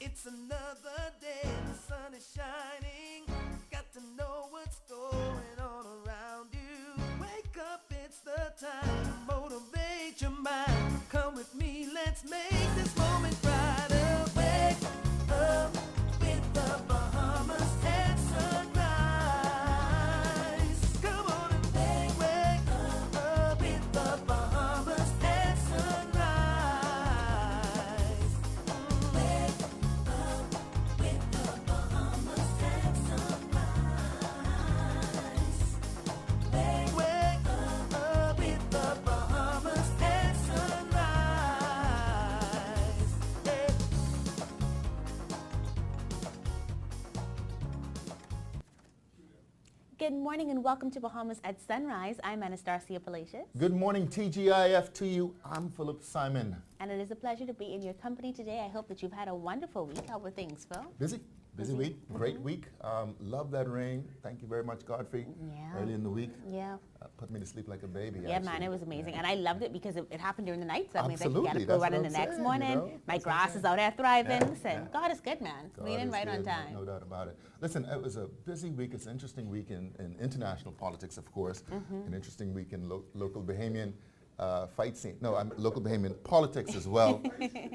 It's another day, the sun is shining. Got to know what's going on around you. Wake up, it's the time to motivate your mind. Come with me, let's make this moment brighter. Wake up with the Bahamas at sunrise. Come on and wake up with the Bahamas at sunrise. Wake up with the Bahamas at sunrise. Wake up with the Bahamas at sunrise. Hey. Good morning and welcome to Bahamas at Sunrise. I'm Anastasia Palacios. Good morning, TGIF to you. I'm Philip Simon. And it is a pleasure to be in your company today. I hope that you've had a wonderful week. How were things, Phil? Busy week, great week. Love that rain. Thank you very much, Godfrey. Yeah. Early in the week. Yeah. Put me to sleep like a baby. Yeah, actually. man, it was amazing. And I loved it because it happened during the night. So that means I Absolutely, could get up, that's go what running I'm the next saying, morning. you know? My That's what I'm grass is saying. out there thriving. Yeah, Listen, yeah. God is good, man. God Leading is right on good, time. No doubt about it. Listen, it was a busy week. It's an interesting week in international politics, of course. An interesting week in local Bahamian fight scene. No, local Bahamian politics as well.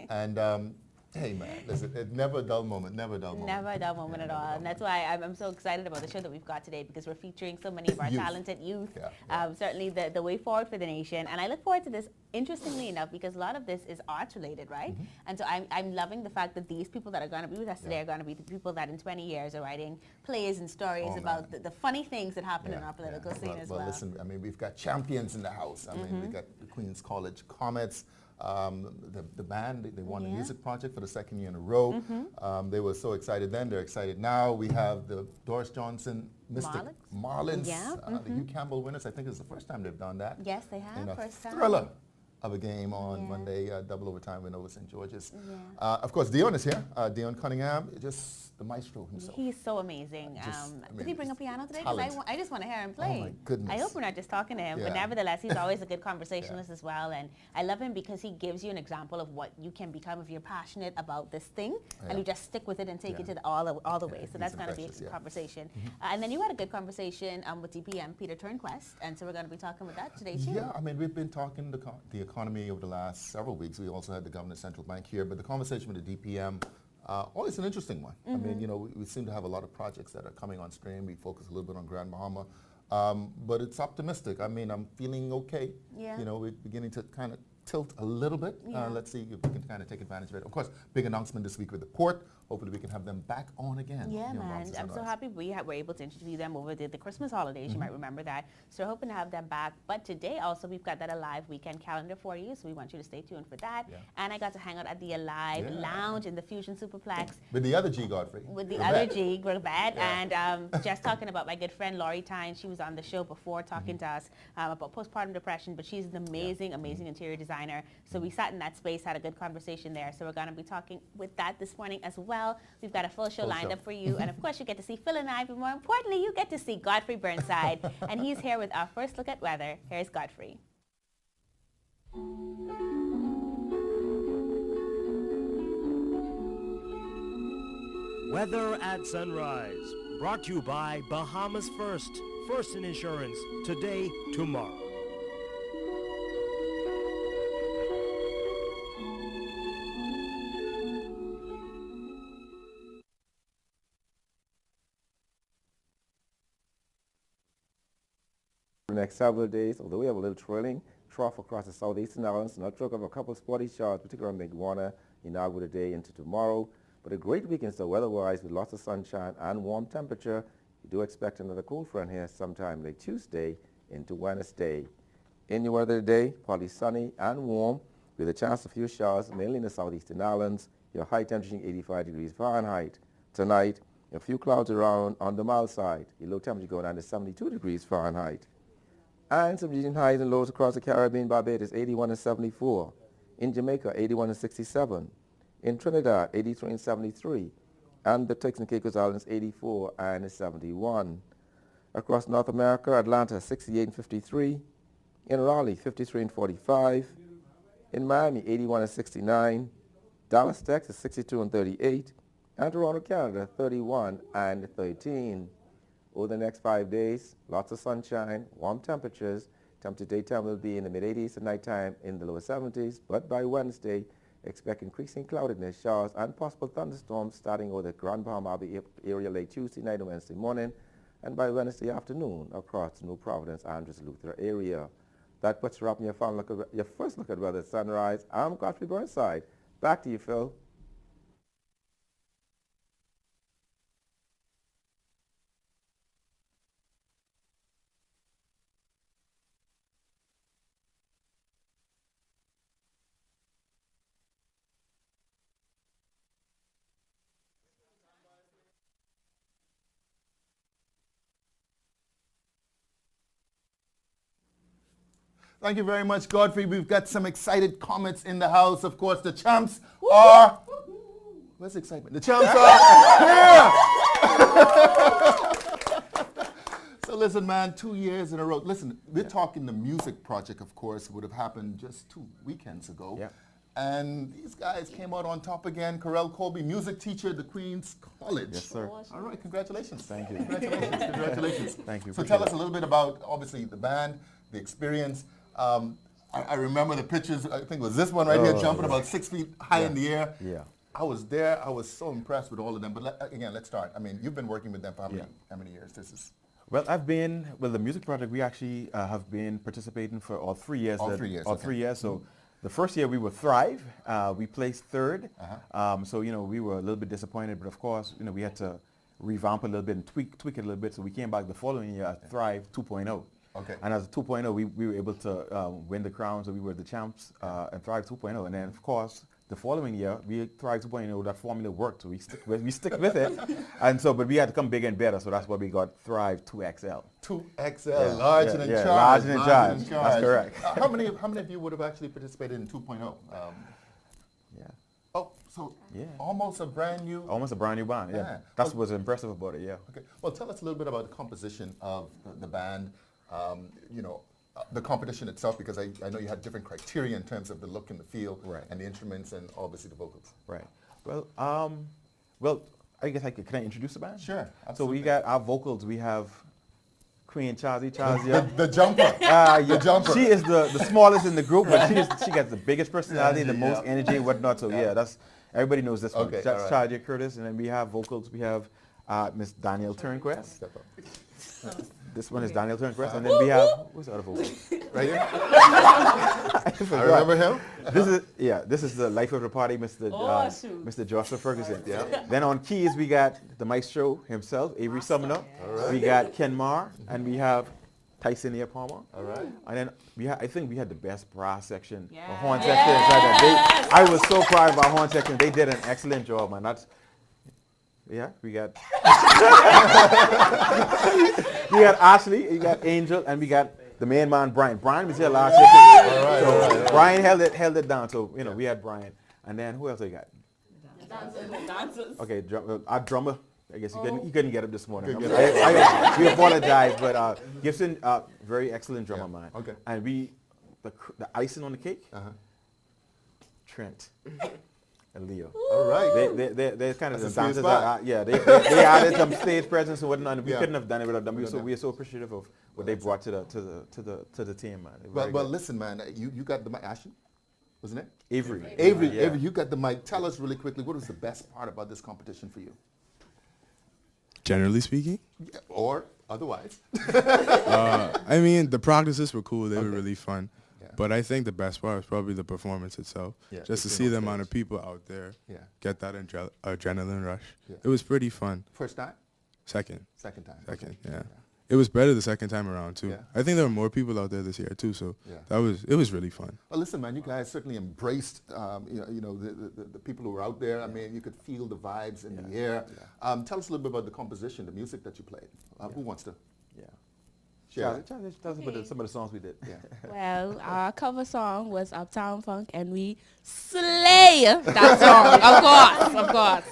And hey, man, listen, never a dull moment, never a dull moment. Never a dull moment at all. And that's why I'm so excited about the show that we've got today because we're featuring so many of our Youth. talented youth. Yeah. Certainly the way forward for the nation. And I look forward to this, interestingly enough, because a lot of this is arts related, right? And so I'm loving the fact that these people that are going to be with us today are going to be the people that in 20 years are writing plays and stories about the funny things that happen in our political scene as well. Well, listen, I mean, we've got champions in the house. I mean, we got the Queen's College Comets. The band, they won a music project for the second year in a row. They were so excited then, they're excited now. We have the Doris Johnson Mystic Marlins, the Hugh Campbell winners. I think it's the first time they've done that. Yes, they have. In a First time. thriller of a game on Monday, double overtime win over St. George's. Of course, Dion is here. Dion Cunningham, just the maestro himself. He's so amazing. Did he bring a piano today? Because I just want to hear him play. Oh my goodness. I hope we're not just talking to him, but Yeah. nevertheless, he's always a good conversationalist as well. And I love him because he gives you an example of what you can become if you're passionate about this thing, and you just stick with it and take it to all the way. So that's going to be a good conversation. And then you had a good conversation with DPM Peter Turnquest, and so we're going to be talking with that today too. Yeah, I mean, we've been talking the economy over the last several weeks. We also had the Governor's Central Bank here, but the conversation with the DPM, always an interesting one. I mean, you know, we seem to have a lot of projects that are coming on stream. We focus a little bit on Grand Bahama, but it's optimistic. I mean, I'm feeling okay. Yeah. You know, we're beginning to kind of tilt a little bit. Let's see if we can kind of take advantage of it. Of course, big announcement this week with the port. Hopefully we can have them back on again. Yeah, you know, man. I'm so happy we were able to interview them over the Christmas holidays. You might remember that. So we're hoping to have them back. But today also we've got that Alive weekend calendar for you. So we want you to stay tuned for that. Yeah. And I got to hang out at the Alive Lounge in the Fusion Superplex. With the other G, Godfrey. With the We're other back. G, Gravette, and just talking about my good friend Laurie Tyne. She was on the show before talking to us about postpartum depression, but she's an amazing, amazing interior designer. So we sat in that space, had a good conversation there. So we're going to be talking with that this morning as well. We've got a full show lined up for you. And of course, you get to see Phil and I, but more importantly, you get to see Godfrey Burnside. And he's here with our first look at weather. Here's Godfrey. Weather at Sunrise, brought to you by Bahamas First. First in insurance, today, tomorrow. The next several days, although we have a little trailing trough across the southeastern islands, not talk of a couple of spotty showers, particularly on the Iguana, Inagua today into tomorrow. But a great weekend still weather-wise with lots of sunshine and warm temperature. We do expect another cold front here sometime late Tuesday into Wednesday. In your weather today, partly sunny and warm with a chance of a few showers mainly in the southeastern islands. Your high temperature 85 degrees Fahrenheit. Tonight, a few clouds around on the mild side. Your low temperature going down to 72 degrees Fahrenheit. And some region highs and lows across the Caribbean, Barbados 81 and 74. In Jamaica 81 and 67. In Trinidad 83 and 73. And the Turks and Caicos Islands 84 and 71. Across North America, Atlanta 68 and 53. In Raleigh 53 and 45. In Miami 81 and 69. Dallas, Texas, 62 and 38. And Toronto, Canada, 31 and 13. Over the next 5 days, lots of sunshine, warm temperatures. Temperature daytime will be in the mid-80s and nighttime in the lower 70s. But by Wednesday, expect increasing cloudiness, showers, and possible thunderstorms starting over the Grand Bahamas area late Tuesday night and Wednesday morning, and by Wednesday afternoon across the New Providence, Andrews, Luther area. That puts you up in your first look at weather at sunrise. I'm Godfrey Burnside. Back to you, Phil. Thank you very much, Godfrey. We've got some excited comments in the house. Of course, the champs are... Where's the excitement? The champs are here! So listen, man, 2 years in a row. Listen, we're talking the music project, of course, would have happened just 2 weekends ago. Yeah. And these guys came out on top again. Corel Colby, music teacher at the Queen's College. Yes, sir. All right, congratulations. Thank you. Congratulations, congratulations. Thank you. So tell us a little bit about, obviously, the band, the experience. I remember the pictures, I think it was this one right here, jumping about 6 feet high in the air. Yeah. I was there. I was so impressed with all of them. But again, let's start. I mean, you've been working with them for how many years? This is... Well, the music project, we actually have been participating for all 3 years. All 3 years, All okay. 3 years. So the first year we were Thrive. We placed third. So, we were a little bit disappointed. But of course, we had to revamp a little bit and tweak it a little bit. So we came back the following year at Thrive 2.0. Okay. And as a 2.0, we were able to win the crown. So we were the champs and Thrive 2.0. And then, of course, the following year, we Thrive 2.0, that formula worked. So we stick with it. And so, but we had to come bigger and better. So that's why we got Thrive 2XL. 2XL, large and in charge. Large and in charge. That's correct. How many of you would have actually participated in 2.0? Yeah. Oh, so Yeah. almost a brand new... Almost a brand new band, yeah. Yeah. That's what's impressive about it, yeah. Okay. Well, tell us a little bit about the composition of the band, the competition itself, because I know you had different criteria in terms of the look and the feel, Right. and the instruments and obviously the vocals. Right. Well, I guess can I introduce the band? Sure, So absolutely. we got our vocals. We have Queen Chazia. The jumper. The jumper. She is the smallest in the group, but she got the biggest personality, the most energy and whatnot. So that's everybody knows this one. Okay, That's all right. Chazia Curtis, and then we have vocals. We have Miss Danielle Turnquest. Step up. This one is Danielle Turnquest, and then we have who's the other vocal? Right here? I I remember him. This is the life of the party, Mr. Joshua Ferguson. Yeah. Then on keys we got the maestro himself, Avery Sumner. right. We got Ken Marr, and we have Tyson A. Palmer. All right. And then I think we had the best brass section, Yes. or horn section inside that. I was so proud of our horn section. They did an excellent job, man. We got we got Ashley, we got Angel, and we got the main man Brian. Brian was here last year too. All right. Brian held it down. So we had Brian, and then who else we got? Dancers. Okay, our drummer. I guess he couldn't get up this morning. Couldn't get We apologize, but Gibson, very excellent drummer, man. Okay. And the icing on the cake, Trent and Leo. All right. They're kind of That's the a sweet dancers. spot. They added some stage presence and whatnot. And we Yeah. couldn't have done it without them. Without them. We are so appreciative of what they brought to the team, man. They're Well, very well, good. listen, man. You got the mic, Ashley, wasn't it? Avery. Avery, Yeah. Avery, you got the mic. Tell us really quickly, what was the best part about this competition for you? Generally speaking, Yeah, or otherwise. I mean, the practices were cool. They were really fun. Yeah. But I think the best part was probably the performance itself. Yeah, Just to just see being the on amount of stage. people out there Yeah. get that adrenaline rush. Yeah. It was pretty fun. First time? Second. Second time. Second, Okay. yeah. It was better the second time around, too. Yeah. I think there were more people out there this year, too, so Yeah. it was really fun. Well, listen, man, you guys certainly embraced, the people who were out there. I mean, you could feel the vibes in the air. Tell us a little bit about the composition, the music that you played. Who wants to Yeah. share? Tell us about some of the songs we did. Yeah. Well, our cover song was Uptown Funk, and we slay that song, of course.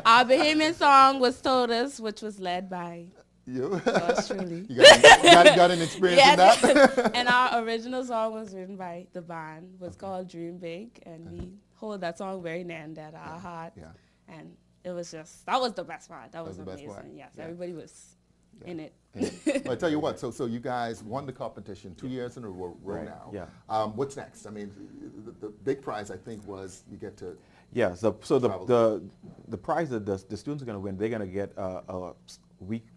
Our Bahamian song was Totus, which was led by You? Yours truly. You got an experience in that? And our original song was written by the band, was called Dream Big, and we hold that song very near and dear to our heart. Yeah. And it was just, that was the best part. That was the best amazing. part. Yes, Yeah. everybody was in it. Well, I tell you what, so you guys won the competition 2 years in a row now. Yeah. What's next? I mean, the big prize, I think, was you get to... Yeah, so travel. the prize that the students are going to win, they're going to get a week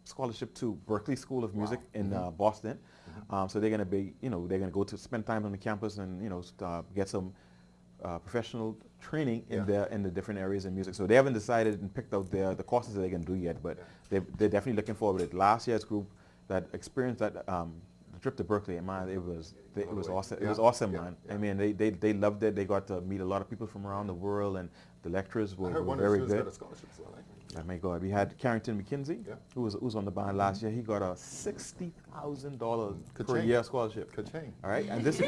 scholarship to Berklee School of Music in Boston. So they're going to be, they're going to go to spend time on the campus and, get some professional training in the different areas in music. So they haven't decided and picked out the courses that they can do yet, but they're definitely looking forward to it. Last year's group that experienced that the trip to Berklee, man, it was awesome. It was awesome, man. I mean, they loved it. They got to meet a lot of people from around the world, and the lecturers were very good. Got a scholarship as well, right? Oh my God, we had Carrington McKinsey, who was on the band last year. He got a $60,000 per year scholarship. Ka-ching. All right, and this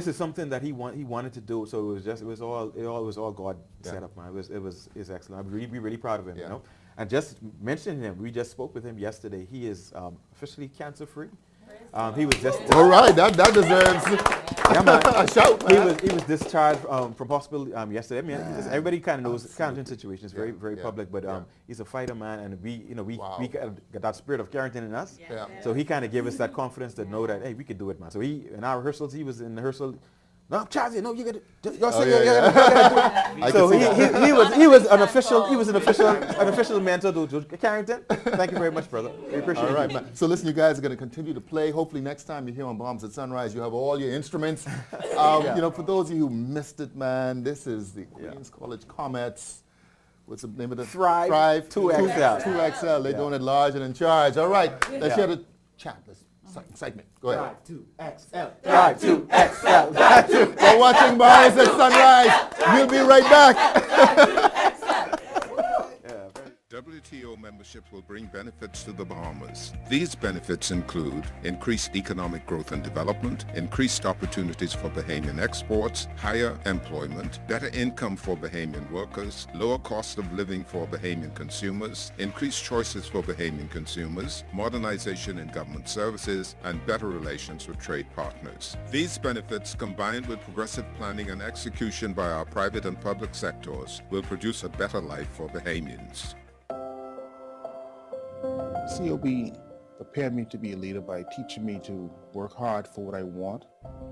is something that he wanted to do. So it was all God set up, man. It was excellent. I'm really proud of him. You know, and just mentioning him, we just spoke with him yesterday. He is officially cancer free. He was just all right. That deserves a shout. Man. He was discharged from hospital yesterday. I mean, everybody kind of knows Carrington situation is very public, but he's a fighter, man, and we got that spirit of Carrington in us. Yeah. So he kind of gave us that confidence to know that hey, we could do it, man. So in our rehearsals, he was in the rehearsal. No, Chazzy, no, you got to. So he was an official mentor to Carrington. Thank you very much, brother. We appreciate it. All right, man. So listen, you guys are going to continue to play. Hopefully next time you're here on Bahamas at Sunrise, you have all your instruments. For those of you who missed it, man, this is the Queens College Comets. What's the name of the Thrive 2XL. 2XL. They're doing it large and in charge. All right, let's hear the chant. Excitement. Go ahead. Thrive 2XL. We're watching Bahamas at Sunrise. We'll be right back. WTO memberships will bring benefits to the Bahamas. These benefits include increased economic growth and development, increased opportunities for Bahamian exports, higher employment, better income for Bahamian workers, lower cost of living for Bahamian consumers, increased choices for Bahamian consumers, modernization in government services, and better relations with trade partners. These benefits, combined with progressive planning and execution by our private and public sectors, will produce a better life for Bahamians. COB prepared me to be a leader by teaching me to work hard for what I want.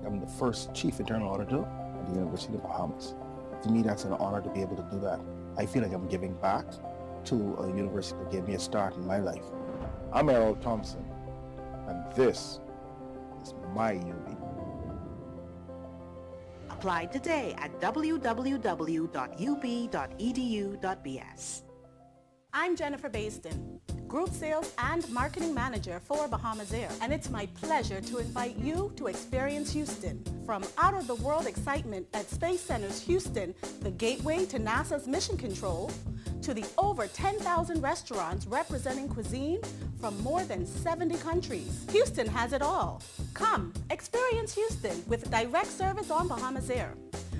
I'm the first chief internal auditor at the University of Bahamas. To me, that's an honor to be able to do that. I feel like I'm giving back to a university that gave me a start in my life. I'm Errol Thompson, and this is my UB. Apply today at www.ub.edu.bs. I'm Jennifer Basden, Group Sales and Marketing Manager for Bahamas Air, and it's my pleasure to invite you to experience Houston. From out-of-the-world excitement at Space Center's Houston, the gateway to NASA's Mission Control, to the over 10,000 restaurants representing cuisine from more than 70 countries. Houston has it all. Come, experience Houston with direct service on Bahamas Air.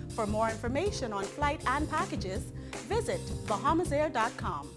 For more information on flight and packages, visit bahamasair.com.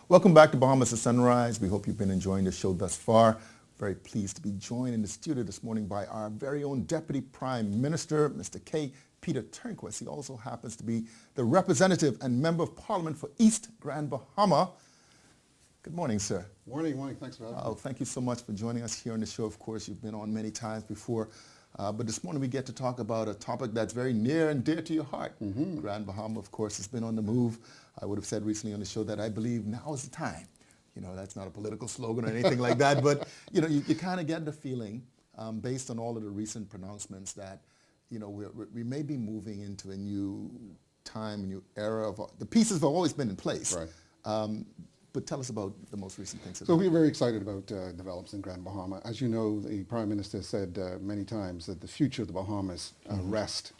Welcome back to Bahamas at Sunrise. We hope you've been enjoying the show thus far. Very pleased to be joined in the studio this morning by our very own Deputy Prime Minister, Mr. K. Peter Turnquist. He also happens to be the representative and member of Parliament for East Grand Bahama. Good morning, sir. Morning. Thanks for having me. Oh, thank you so much for joining us here on the show. Of course, you've been on many times before. But this morning we get to talk about a topic that's very near and dear to your heart. Grand Bahama, of course, has been on the move. I would have said recently on the show that I believe now is the time. You know, that's not a political slogan or anything like that, but, you know, you kind of get the feeling, based on all of the recent pronouncements, that, you know, we may be moving into a new time, a new era of, the pieces have always been in place. Right. But tell us about the most recent things. So we're very excited about developments in Grand Bahama. As you know, the Prime Minister said many times that the future of the Bahamas rest,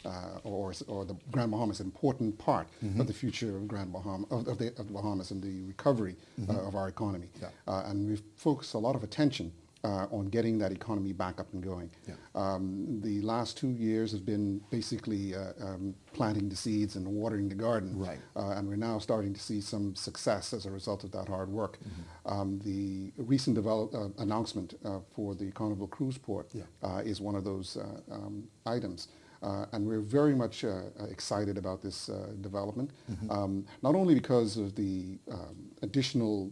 or the Grand Bahamas is an important part of the future of Grand Bahama, of the Bahamas and the recovery of our economy. And we've focused a lot of attention on getting that economy back up and going. The last 2 years have been basically planting the seeds and watering the garden. And we're now starting to see some success as a result of that hard work. The recent announcement for the Carnival Cruise Port is one of those items. And we're very much excited about this development, not only because of the additional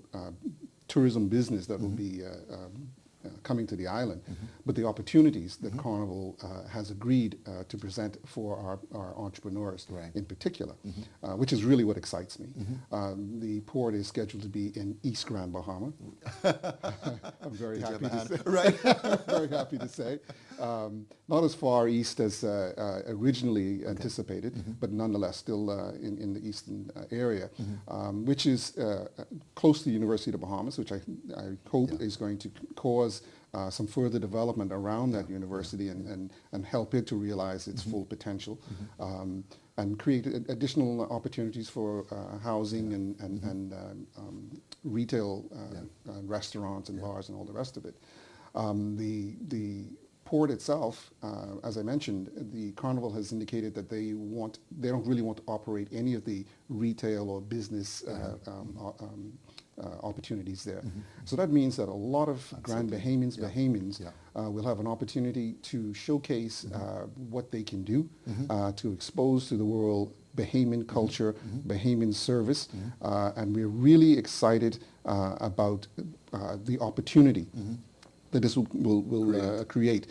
tourism business that will be coming to the island, but the opportunities that Carnival has agreed to present for our entrepreneurs in particular, which is really what excites me. The port is scheduled to be in East Grand Bahama. I'm very happy to say. Very happy to say. Not as far east as originally anticipated, but nonetheless still in the eastern area, which is close to the University of the Bahamas, which I hope is going to cause some further development around that university and help it to realize its full potential, and create additional opportunities for housing and retail restaurants and bars and all the rest of it. The port itself, as I mentioned, the Carnival has indicated that they don't really want to operate any of the retail or business opportunities there. So that means that a lot of Grand Bahamians will have an opportunity to showcase what they can do, to expose to the world Bahamian culture, Bahamian service, and we're really excited about the opportunity that this will create,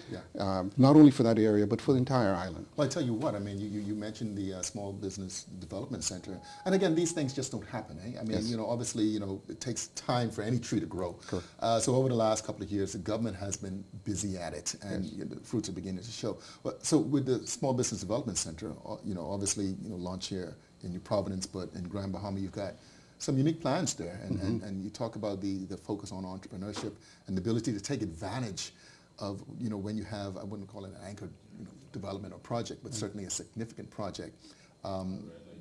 not only for that area, but for the entire island. Well, I tell you what, I mean, you mentioned the Small Business Development Center. And again, these things just don't happen, eh? I mean, obviously, it takes time for any tree to grow. So over the last couple of years, the government has been busy at it, and the fruits are beginning to show. So with the Small Business Development Center, obviously, launched here in New Providence, but in Grand Bahama, you've got some unique plans there, and you talk about the focus on entrepreneurship and the ability to take advantage of, when you have, I wouldn't call it an anchor development or project, but certainly a significant project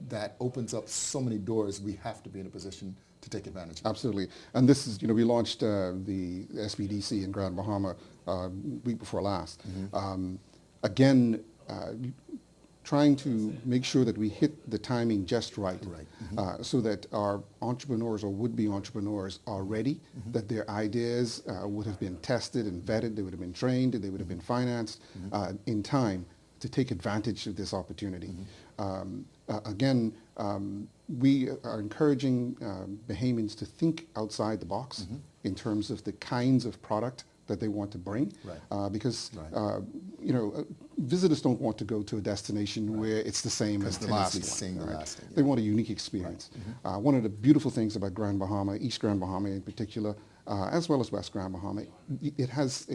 that opens up so many doors. We have to be in a position to take advantage of. Absolutely. And this is, we launched the SBDC in Grand Bahama week before last. Again, trying to make sure that we hit the timing just right, so that our entrepreneurs or would-be entrepreneurs are ready, that their ideas would have been tested and vetted, they would have been trained, they would have been financed in time to take advantage of this opportunity. Again, we are encouraging Bahamians to think outside the box in terms of the kinds of product that they want to bring, because visitors don't want to go to a destination where it's the same as the last one. They want a unique experience. One of the beautiful things about Grand Bahama, East Grand Bahama in particular, as well as West Grand Bahama, it has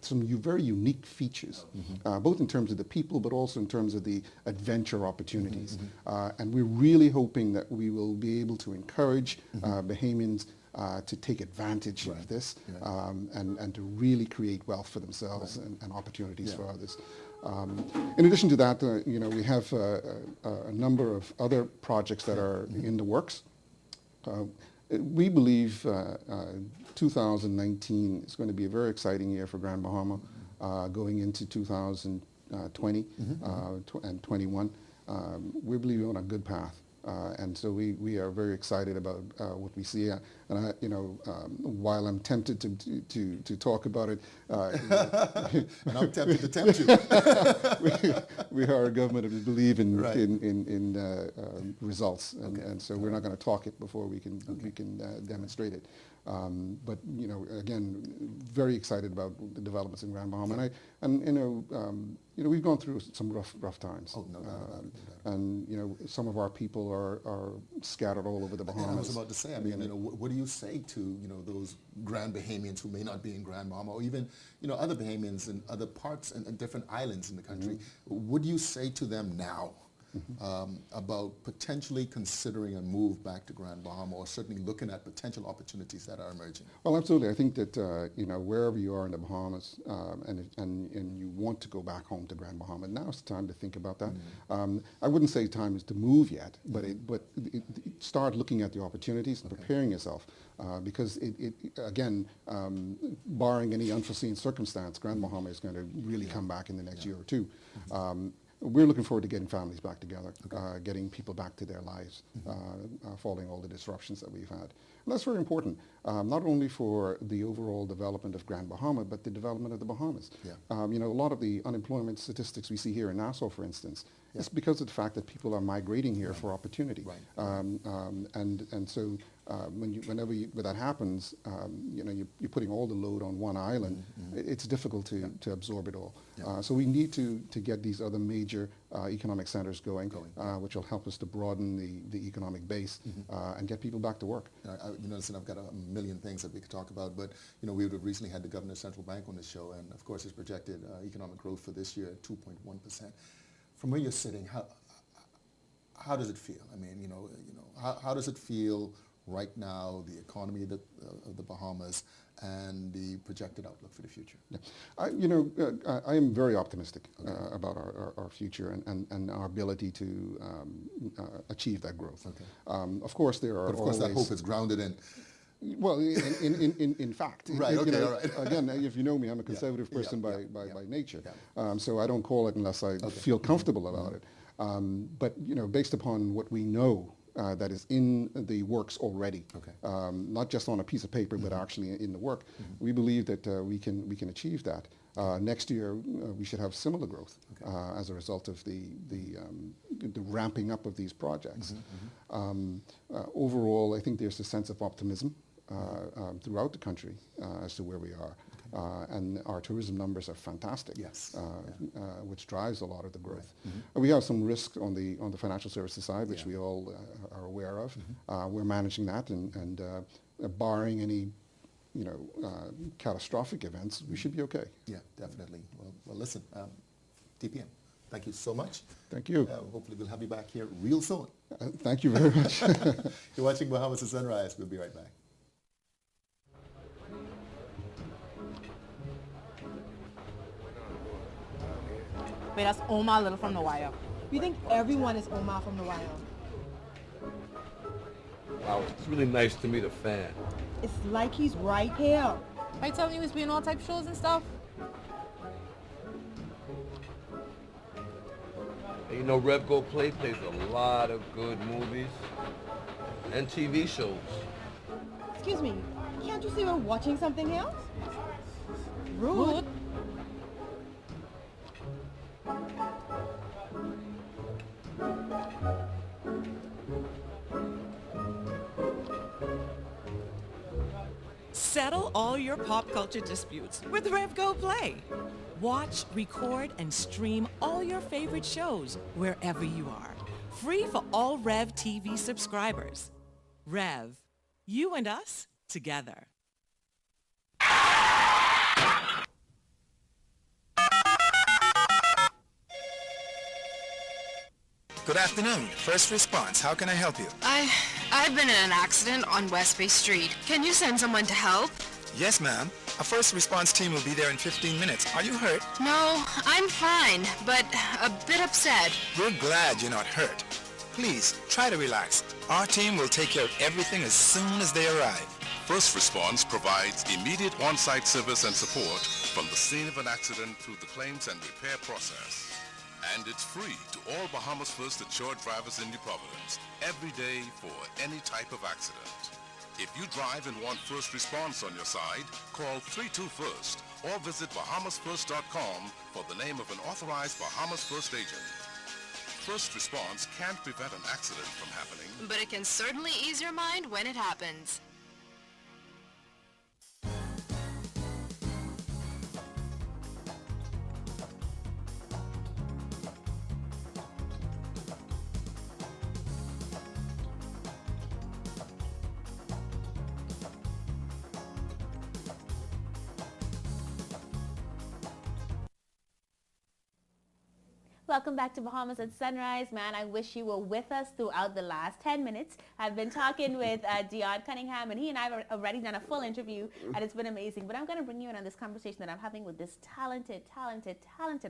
some very unique features, both in terms of the people, but also in terms of the adventure opportunities. And we're really hoping that we will be able to encourage Bahamians to take advantage of this and to really create wealth for themselves and opportunities for others. In addition to that, we have a number of other projects that are in the works. We believe 2019 is going to be a very exciting year for Grand Bahama, going into 2020 and 21. We believe we're on a good path. And so we are very excited about what we see. And while I'm tempted to talk about it, and I'm tempted to tempt you. we are a government that believe in results, and so we're not going to talk it before we can demonstrate it. But again, very excited about the developments in Grand Bahama, and we've gone through some rough times. Oh, no doubt about it. And some of our people are scattered all over the Bahamas. I was about to say, I mean, what do you say to those Grand Bahamians who may not be in Grand Bahama, or even other Bahamians in other parts and different islands in the country? What do you say to them now? about potentially considering a move back to Grand Bahama, or certainly looking at potential opportunities that are emerging? Well, absolutely. I think that wherever you are in the Bahamas, and you want to go back home to Grand Bahama, now's the time to think about that. I wouldn't say time is to move yet, but start looking at the opportunities and preparing yourself, because again, barring any unforeseen circumstance, Grand Bahama is going to really come back in the next year or two. We're looking forward to getting families back together, getting people back to their lives, following all the disruptions that we've had. And that's very important, not only for the overall development of Grand Bahama, but the development of the Bahamas. A lot of the unemployment statistics we see here in Nassau, for instance, it's because of the fact that people are migrating here for opportunity. And so whenever that happens, you're putting all the load on one island. It's difficult to absorb it all. So we need to get these other major economic centers going, which will help us to broaden the economic base and get people back to work. Listen, I've got a million things that we could talk about, but we would have recently had the Governor's Central Bank on the show, and of course, it's projected economic growth for this year at 2.1%. From where you're sitting, how does it feel? I mean, how does it feel right now, the economy of the Bahamas and the projected outlook for the future? I am very optimistic about our future and our ability to achieve that growth. Of course, there are. But of course, that hope is grounded in. Well, in fact. Right. Okay. All right. Again, if you know me, I'm a conservative person by nature, so I don't call it unless I feel comfortable about it. But based upon what we know. That is in the works already, not just on a piece of paper, but actually in the work. We believe that we can achieve that. Next year, we should have similar growth as a result of the ramping up of these projects. Overall, I think there's a sense of optimism throughout the country as to where we are. And our tourism numbers are fantastic, which drives a lot of the growth. We have some risk on the financial services side, which we all are aware of. We're managing that, and barring any catastrophic events, we should be okay. Yeah, definitely. Well, listen, TPM, thank you so much. Thank you. Hopefully we'll have you back here real soon. Thank you very much. You're watching Bahamas at Sunrise. We'll be right back. Wait, that's Omar Little from The Wire. You think everyone is Omar from The Wire? Wow, it's really nice to meet a fan. It's like he's right here. I telling you he's been on all type shows and stuff? And Rev Go Play plays a lot of good movies and TV shows. Excuse me, can't you see we're watching something else? Rude. Settle all your pop culture disputes with Rev Go Play. Watch, record, and stream all your favorite shows wherever you are. Free for all Rev TV subscribers. Rev, you and us together. Good afternoon. First response. How can I help you? I've been in an accident on West Bay Street. Can you send someone to help? Yes, ma'am. A first response team will be there in 15 minutes. Are you hurt? No, I'm fine, but a bit upset. We're glad you're not hurt. Please, try to relax. Our team will take care of everything as soon as they arrive. First Response provides immediate on-site service and support from the scene of an accident through the claims and repair process. And it's free to all Bahamas First insured drivers in New Providence every day for any type of accident. If you drive and want first response on your side, call 321st or visit bahamasfirst.com for the name of an authorized Bahamas First agent. First response can't prevent an accident from happening, But it can certainly ease your mind when it happens. Welcome back to Bahamas at Sunrise. Man, I wish you were with us throughout the last 10 minutes. I've been talking with Dion Cunningham, and he and I have already done a full interview, and it's been amazing. But I'm going to bring you in on this conversation that I'm having with this talented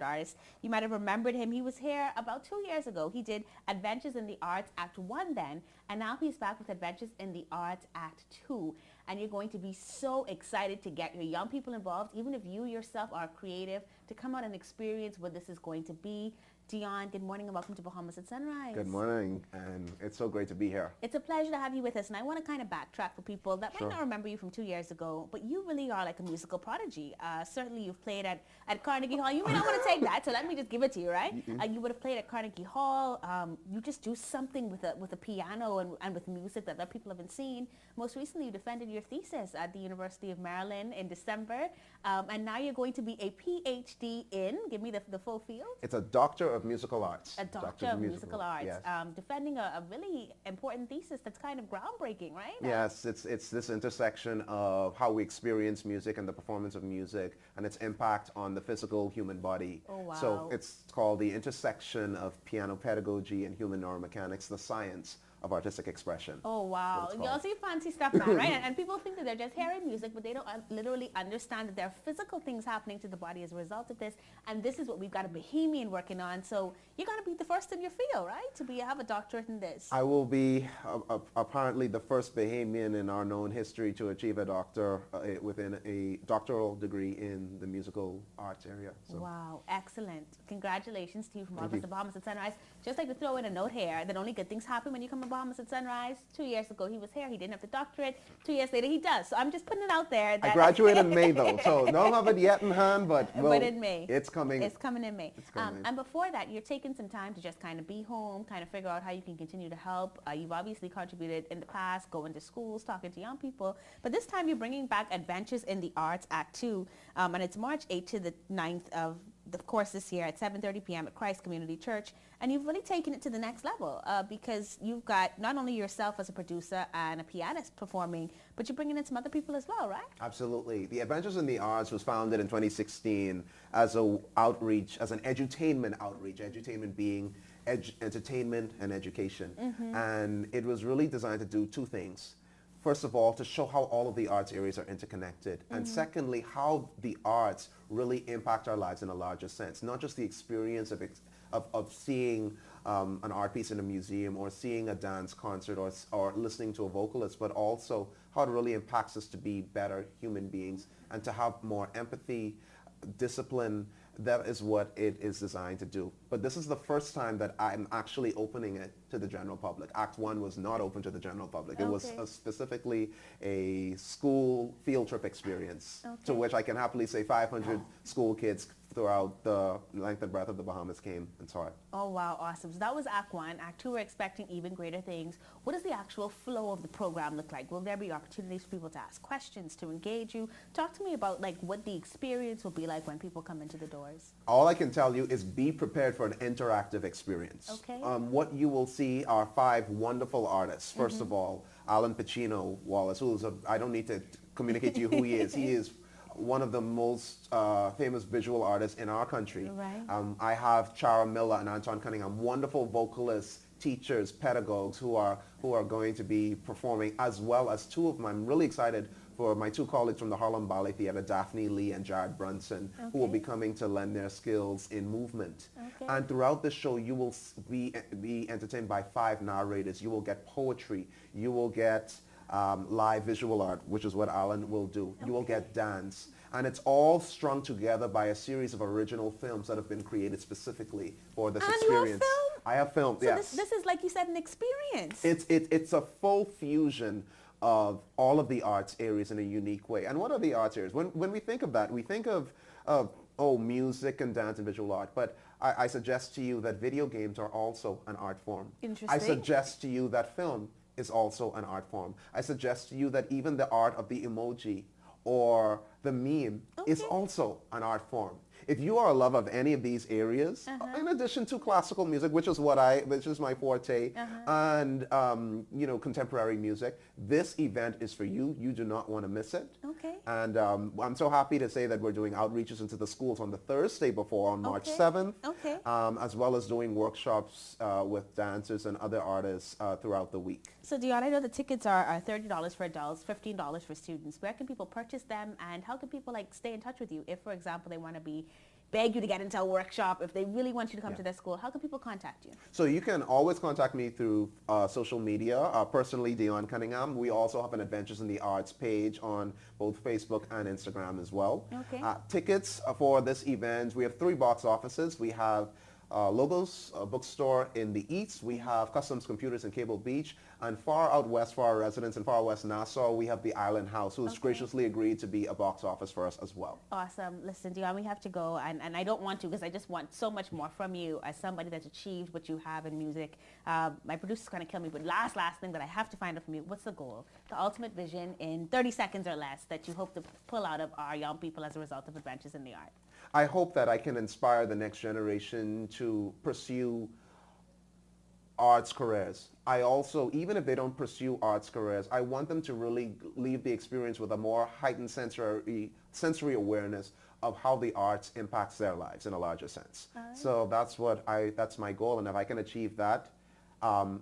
artist. You might have remembered him. He was here about 2 years ago. He did Adventures in the Arts Act 1 then, and now he's back with Adventures in the Arts Act 2. And you're going to be so excited to get your young people involved, even if you yourself are creative, to come out and experience what this is going to be. Dion, good morning and welcome to Bahamas at Sunrise. Good morning, and it's so great to be here. It's a pleasure to have you with us, and I want to kind of backtrack for people that might not remember you from 2 years ago, but you really are like a musical prodigy. Certainly you've played at Carnegie Hall. You may not want to take that, so let me just give it to you, right? You would have played at Carnegie Hall. You just do something with a piano and with music that other people haven't seen. Most recently, you defended your thesis at the University of Maryland in December, and now you're going to be a PhD in, give me the full field. It's a Doctor of Musical Arts. A Doctor of Musical Arts. Yes. Defending a really important thesis that's kind of groundbreaking, right? Yes, it's this intersection of how we experience music and the performance of music and its impact on the physical human body. Oh, wow. So it's called the intersection of piano pedagogy and human neuromechanics, the science of artistic expression. Oh, wow. Y'all see fancy stuff now, right? And people think that they're just hearing music, but they don't literally understand that there are physical things happening to the body as a result of this. And this is what we've got a Bahamian working on. So you're going to be the first in your field, right? To have a doctorate in this. I will be apparently the first Bahamian in our known history to achieve a doctor within a doctoral degree in the musical arts area. So. Wow, excellent. Congratulations to you from all of us at Bahamas at Sunrise. Just like to throw in a note here that only good things happen when you come to Bahamas at Sunrise. 2 years ago he was here. He didn't have the doctorate. 2 years later he does. So I'm just putting it out there. That I graduated in May though, so don't have it yet in hand, but in May. It's coming. It's coming in May. It's coming. And before that, you're taking some time to just kind of be home, kind of figure out how you can continue to help. You've obviously contributed in the past, going to schools, talking to young people. But this time you're bringing back Adventures in the Arts Act 2. And it's March 8th to the 9th of course this year at 7:30 p.m. at Christ Community Church. And you've really taken it to the next level because you've got not only yourself as a producer and a pianist performing, but you're bringing in some other people as well, right? Absolutely. The Adventures in the Arts was founded in 2016 as an edutainment outreach, edutainment being entertainment and education. And it was really designed to do two things. First of all, to show how all of the arts areas are interconnected. And secondly, how the arts really impact our lives in a larger sense. Not just the experience of seeing an art piece in a museum or seeing a dance concert or listening to a vocalist, but also how it really impacts us to be better human beings and to have more empathy, discipline. That is what it is designed to do. But this is the first time that I'm actually opening it to the general public. Act 1 was not open to the general public. It was specifically a school field trip experience to which I can happily say 500 school kids throughout the length and breadth of the Bahamas came and saw it. Oh, wow, awesome. So that was Act 1. Act 2, we're expecting even greater things. What does the actual flow of the program look like? Will there be opportunities for people to ask questions, to engage you? Talk to me about what the experience will be like when people come into the doors. All I can tell you is be prepared for an interactive experience. Okay. What you will see are 5 wonderful artists. First of all, Alan Pacino Wallace, I don't need to communicate to you who he is. He is one of the most famous visual artists in our country. Right. I have Chara Miller and Anton Cunningham, wonderful vocalists, teachers, pedagogues who are going to be performing, as well as 2 of them. I'm really excited for my 2 colleagues from the Harlem Ballet Theater, Daphne Lee and Jared Brunson, who will be coming to lend their skills in movement. And throughout the show, you will be entertained by 5 narrators. You will get poetry. You will get live visual art, which is what Alan will do. You will get dance. And it's all strung together by a series of original films that have been created specifically for this experience. I have filmed, so yes. This is, like you said, an experience. It's a full fusion of all of the arts areas in a unique way. And what are the arts areas? When we think of that, we think of music and dance and visual art. But I suggest to you that video games are also an art form. Interesting. I suggest to you that film is also an art form. I suggest to you that even the art of the emoji or the meme is also an art form. If you are a lover of any of these areas, in addition to classical music, which is my forte, and contemporary music, this event is for you. You do not want to miss it. Okay. And I'm so happy to say that we're doing outreaches into the schools on the Thursday before, on March 7th, as well as doing workshops with dancers and other artists throughout the week. So Dion, I know the tickets are $30 for adults, $15 for students. Where can people purchase them, and how can people stay in touch with you if, for example, they want to beg you to get into a workshop, if they really want you to come to their school? How can people contact you? So you can always contact me through social media, personally, Dion Cunningham. We also have an Adventures in the Arts page on both Facebook and Instagram as well. Okay. Tickets for this event, we have 3 box offices. We have Logos bookstore in the east. We have Customs Computers in Cable Beach. And far out west for our residents in far west Nassau, we have the Island House, who has graciously agreed to be a box office for us as well. Awesome. Listen, Dion, we have to go, and I don't want to because I just want so much more from you as somebody that's achieved what you have in music. My producer's going to kill me, but last thing that I have to find out from you, what's the goal, the ultimate vision in 30 seconds or less that you hope to pull out of our young people as a result of Adventures in the Art? I hope that I can inspire the next generation to pursue arts careers. I also, even if they don't pursue arts careers, I want them to really leave the experience with a more heightened sensory awareness of how the arts impacts their lives in a larger sense. Right. So that's my goal, and if I can achieve that,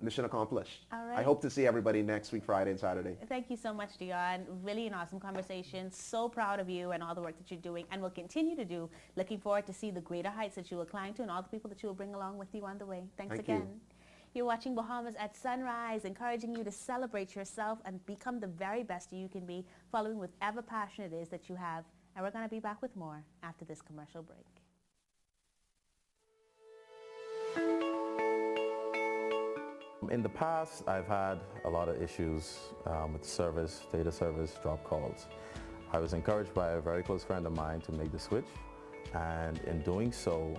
mission accomplished. All right. I hope to see everybody next week, Friday and Saturday. Thank you so much, Dion. Really an awesome conversation. So proud of you and all the work that you're doing and will continue to do. Looking forward to see the greater heights that you will climb to and all the people that you will bring along with you on the way. Thanks Thank again. you. You're watching Bahamas at Sunrise, encouraging you to celebrate yourself and become the very best you can be, following whatever passion it is that you have. And we're going to be back with more after this commercial break. In the past, I've had a lot of issues with service, data service, drop calls. I was encouraged by a very close friend of mine to make the switch, and in doing so,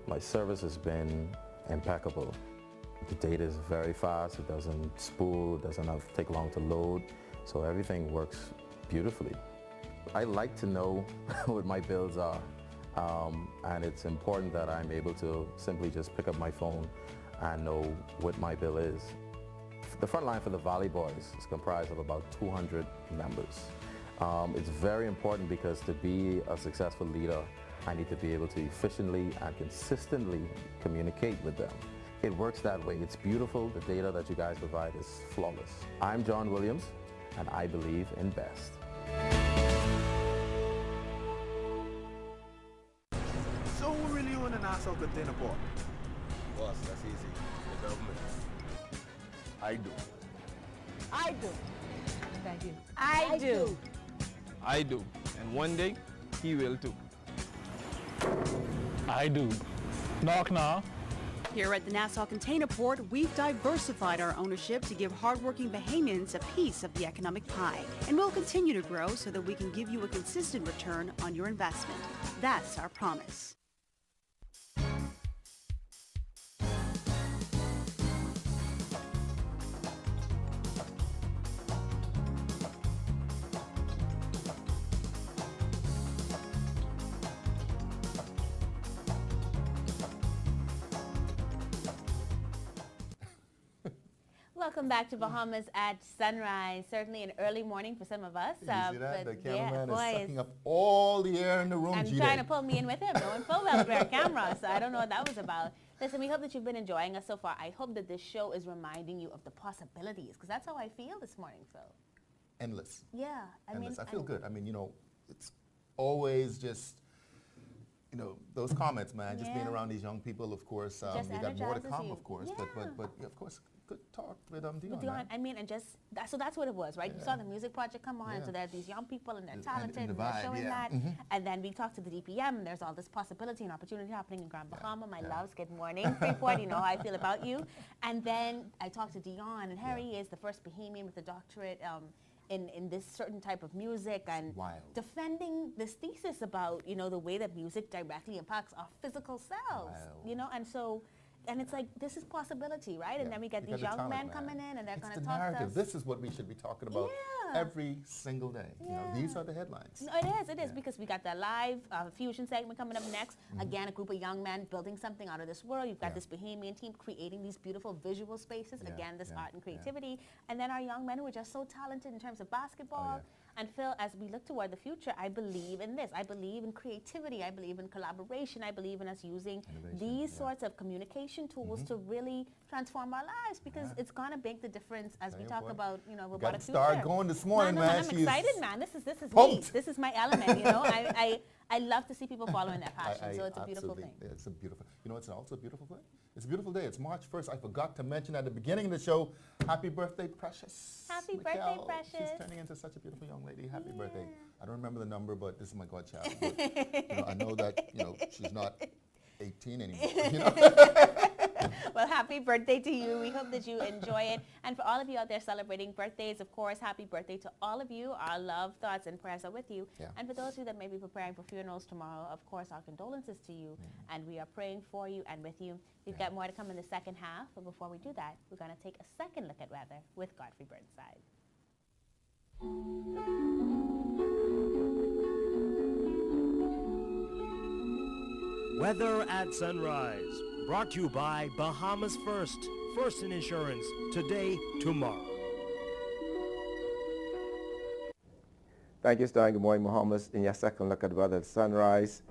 my service has been impeccable. The data is very fast, it doesn't spool, it doesn't take long to load, so everything works beautifully. I like to know what my bills are, and it's important that I'm able to simply just pick up my phone and know what my bill is. The front line for the Valley Boys is comprised of about 200 members. It's very important because to be a successful leader, I need to be able to efficiently and consistently communicate with them. It works that way. It's beautiful. The data that you guys provide is flawless. I'm John Williams, and I believe in best. So who really own the Nassau Container Port? Boss, that's easy. The government. I do. I do. Thank you. I do. I do. And one day, he will too. I do. Knock now. Here at the Nassau Container Port, we've diversified our ownership to give hardworking Bahamians a piece of the economic pie. And we'll continue to grow so that we can give you a consistent return on your investment. That's our promise. Welcome back to Bahamas at Sunrise. Certainly an early morning for some of us. You see that? The cameraman is boy, sucking up all the air in the room. and trying to pull me in with him, knowing full well we're a camera, so I don't know what that was about. Listen, we hope that you've been enjoying us so far. I hope that this show is reminding you of the possibilities, because that's how I feel this morning, Phil. Endless. Yeah, Endless. I feel good. I mean, it's always just, those comments, man, just being around these young people, of course. We got more to come, of course, but yeah, of course, good talk with Dion. I mean, and so that's what it was, right? Yeah. You saw the music project come on, so there's these young people and they're talented and they're showing that. Mm-hmm. And then we talked to the DPM and there's all this possibility and opportunity happening in Grand Bahama. My loves, good morning. Freeport, you know how I feel about you. And then I talked to Dion, and Harry is the first Bahamian with a doctorate in this certain type of music, and defending this thesis about, the way that music directly impacts our physical selves, and so, and it's like, this is possibility, right? Yeah. And then we get these young men coming in and they're going to talk narrative. to us. This is what we should be talking about every single day. You know, these are the headlines. No, it is because we got the live fusion segment coming up next. Again, a group of young men building something out of this world. You've got this Bahamian team creating these beautiful visual spaces. Again, this art and creativity. And then our young men who are just so talented in terms of basketball. And Phil, as we look toward the future, I believe in this. I believe in creativity. I believe in collaboration. I believe in us using these sorts of communication tools to really transform our lives, because it's going to make the difference as we talk about, you know, robotic future. Start going this morning, man. I'm excited, man. This is me. This is my element, you know. I love to see people following that passion, so it's a beautiful thing. It's a beautiful, you know, it's also a beautiful thing. It's a beautiful day. It's March 1st. I forgot to mention at the beginning of the show, happy birthday, Precious. Happy Mikhail. birthday, Precious. She's turning into such a beautiful young lady. Happy birthday. I don't remember the number, but this is my godchild. But, you know, I know that, you know, she's not 18 anymore. You know? Well, happy birthday to you. We hope that you enjoy it. And for all of you out there celebrating birthdays, of course, happy birthday to all of you. Our love, thoughts, and prayers are with you. And for those of you that may be preparing for funerals tomorrow, of course, our condolences to you. And we are praying for you and with you. We've got more to come in the second half. But before we do that, we're going to take a second look at weather with Godfrey Burnside. Weather at sunrise, brought to you by Bahamas First. First in insurance, today, tomorrow. Thank you, Stan. Good morning, Bahamas. In your second look at the weather at sunrise,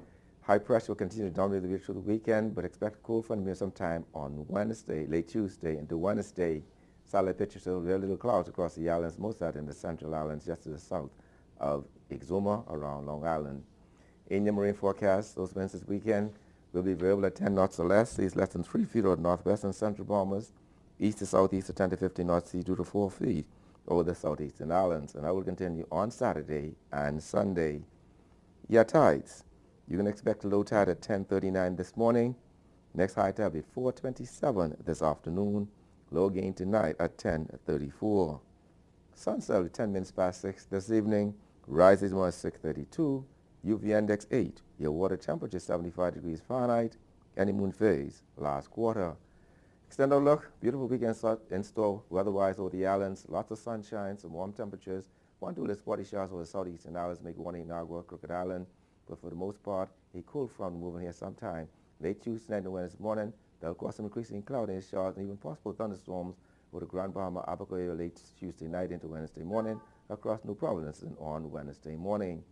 high pressure will continue to dominate the week through the weekend, but expect a cool front to sometime on Wednesday, late Tuesday into Wednesday. Satellite pictures show very little clouds across the islands, most of that in the central islands, just to the south of Exuma around Long Island. In your marine forecast, those winds this weekend will be variable at 10 knots or less, seas less than 3 feet over the northwest and central Bahamas, east to southeast at 10 to 15 knots, seas 2 to 4 feet over the southeastern islands. And that will continue on Saturday and Sunday. Your tides. You can expect a low tide at 10:39 this morning. Next high tide will be 4:27 this afternoon. Low gain tonight at 10:34. Sunset will be 10 minutes past 6 this evening. Rises more at 6:32. UV index 8. Your water temperature 75 degrees Fahrenheit. Any moon phase last quarter. Extend our look. Beautiful weekend in store weather-wise over the islands. Lots of sunshine, some warm temperatures. 1 to 2 spotty showers over the southeastern islands, make one in Nagua, Crooked Island. But for the most part, a cool front moving here sometime. Late Tuesday night and Wednesday morning, there'll cause some increasing cloudiness, showers, and even possible thunderstorms over the Grand Bahama Abaco area late Tuesday night into Wednesday morning across New Providence and on Wednesday morning.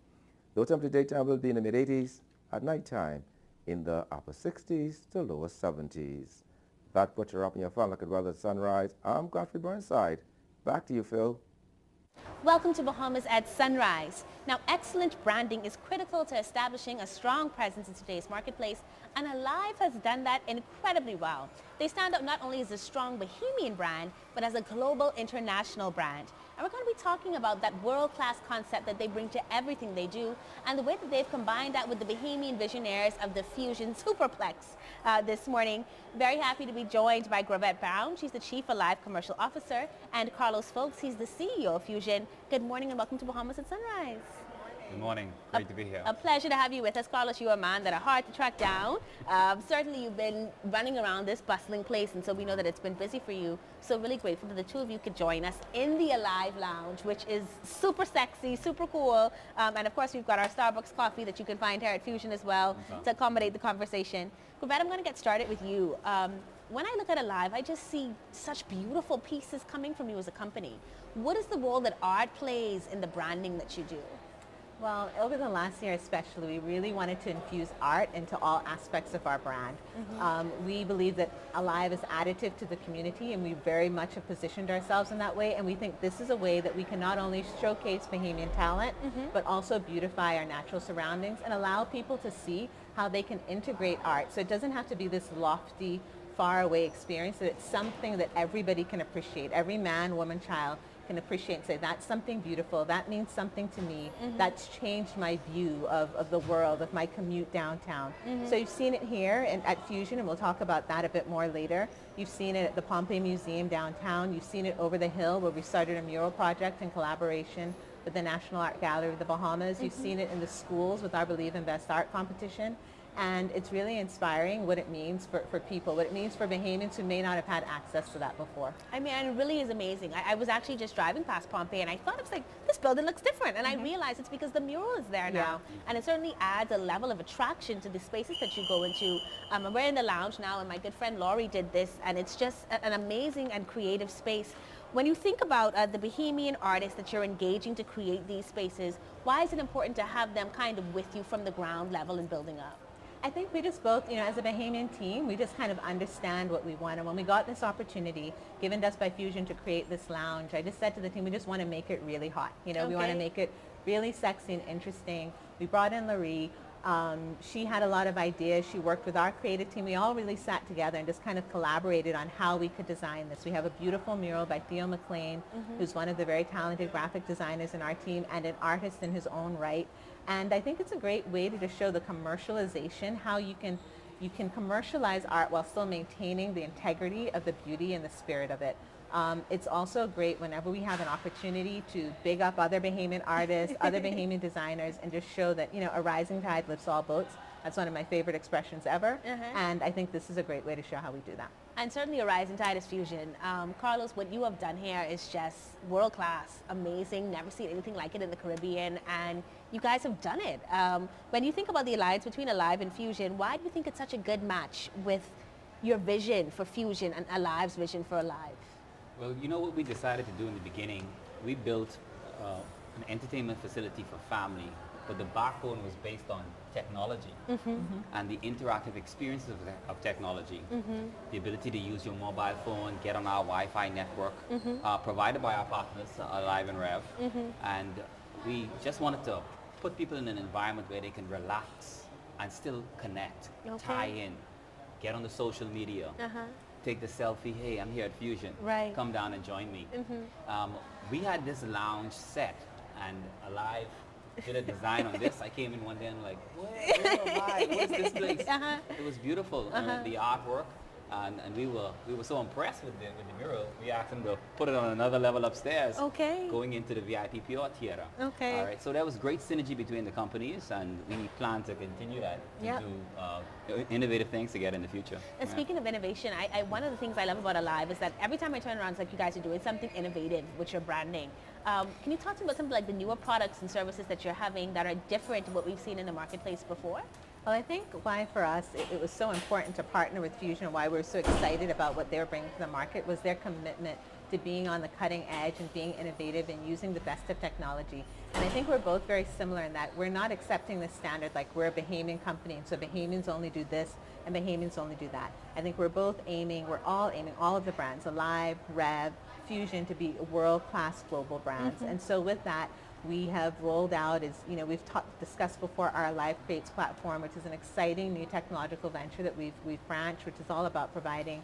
Low temperature daytime will be in the mid-80s, at nighttime in the upper 60s to lower 70s. That puts you up in your fun look at weather at sunrise. I'm Godfrey Burnside. Back to you, Phil. Welcome to Bahamas at Sunrise. Now, excellent branding is critical to establishing a strong presence in today's marketplace, and Alive has done that incredibly well. They stand out not only as a strong Bahamian brand, but as a global international brand. And we're going to be talking about that world-class concept that they bring to everything they do, and the way that they've combined that with the Bahamian visionaries of the Fusion Superplex this morning. Very happy to be joined by Gravette Brown. She's the Chief Alive Commercial Officer, and Carlos Folks, he's the CEO of Fusion. Good morning and welcome to Bahamas at Sunrise. Good morning. Great to be here. A pleasure to have you with us, Carlos. You're a man that are hard to track down. Certainly, you've been running around this bustling place, and so we know that it's been busy for you. So really grateful that the two of you could join us in the Alive Lounge, which is super sexy, super cool. And of course, we've got our Starbucks coffee that you can find here at Fusion as well to accommodate the conversation. Gravette, I'm going to get started with you. When I look at Alive, I just see such beautiful pieces coming from you as a company. What is the role that art plays in the branding that you do? Well, over the last year especially, we really wanted to infuse art into all aspects of our brand. We believe that Alive is additive to the community, and we very much have positioned ourselves in that way, and we think this is a way that we can not only showcase Bahamian talent, but also beautify our natural surroundings and allow people to see how they can integrate art. So it doesn't have to be this lofty, far away experience, that it's something that everybody can appreciate. Every man, woman, child can appreciate and say, that's something beautiful, that means something to me, that's changed my view of the world, of my commute downtown. So you've seen it here at Fusion, and we'll talk about that a bit more later. You've seen it at the Pompey Museum downtown. You've seen it over the hill, where we started a mural project in collaboration with the National Art Gallery of the Bahamas. You've seen it in the schools with our Believe Invest Art competition. And it's really inspiring what it means for people, what it means for Bahamians who may not have had access to that before. I mean, and it really is amazing. I was actually just driving past Pompeii and I thought, it was like, this building looks different. And I realized it's because the mural is there now. And it certainly adds a level of attraction to the spaces that you go into. We're in the lounge now and my good friend Laurie did this and it's just an amazing and creative space. When you think about the Bahamian artists that you're engaging to create these spaces, why is it important to have them kind of with you from the ground level and building up? I think we just both, as a Bahamian team, we just kind of understand what we want. And when we got this opportunity given to us by Fusion to create this lounge, I just said to the team, we just want to make it really hot. We want to make it really sexy and interesting. We brought in Laurie. She had a lot of ideas. She worked with our creative team. We all really sat together and just kind of collaborated on how we could design this. We have a beautiful mural by Theo McLean, who's one of the very talented graphic designers in our team and an artist in his own right. And I think it's a great way to just show the commercialization, how you can commercialize art while still maintaining the integrity of the beauty and the spirit of it. It's also great whenever we have an opportunity to big up other Bahamian artists, other Bahamian designers, and just show that, a rising tide lifts all boats. That's one of my favorite expressions ever. And I think this is a great way to show how we do that. And certainly a rising tide is Fusion. Carlos, what you have done here is just world class, amazing, never seen anything like it in the Caribbean, and you guys have done it. When you think about the alliance between Alive and Fusion, why do you think it's such a good match with your vision for Fusion and Alive's vision for Alive? Well, you know what we decided to do in the beginning? We built an entertainment facility for family, but the backbone was based on technology and the interactive experiences of technology. The ability to use your mobile phone, get on our Wi-Fi network, provided by our partners, Alive and Rev. And we just wanted to put people in an environment where they can relax and still connect, tie in, get on the social media. Take the selfie, hey, I'm here at Fusion. Come down and join me. We had this lounge set and Alive did a design on this. I came in one day and like, where am I? What's this place? It was beautiful, the artwork. And we were so impressed with the mural. We asked them to put it on another level upstairs, going into the VIP Pure Theater. All right, so there was great synergy between the companies, and we plan to continue that to do innovative things together in the future. And speaking of innovation, one of the things I love about Alive is that every time I turn around, it's like you guys are doing something innovative with your branding. Can you talk to me about some of like the newer products and services that you're having that are different to what we've seen in the marketplace before? Well, I think why for us it was so important to partner with Fusion and why we're so excited about what they were bringing to the market was their commitment to being on the cutting edge and being innovative and using the best of technology. And I think we're both very similar in that we're not accepting the standard like we're a Bahamian company and so Bahamians only do this and Bahamians only do that. I think we're all aiming, all of the brands, Alive, Rev, Fusion, to be world-class global brands. And so with that, we have rolled out, we've discussed before, our Alive Creates platform, which is an exciting new technological venture that we've branched, which is all about providing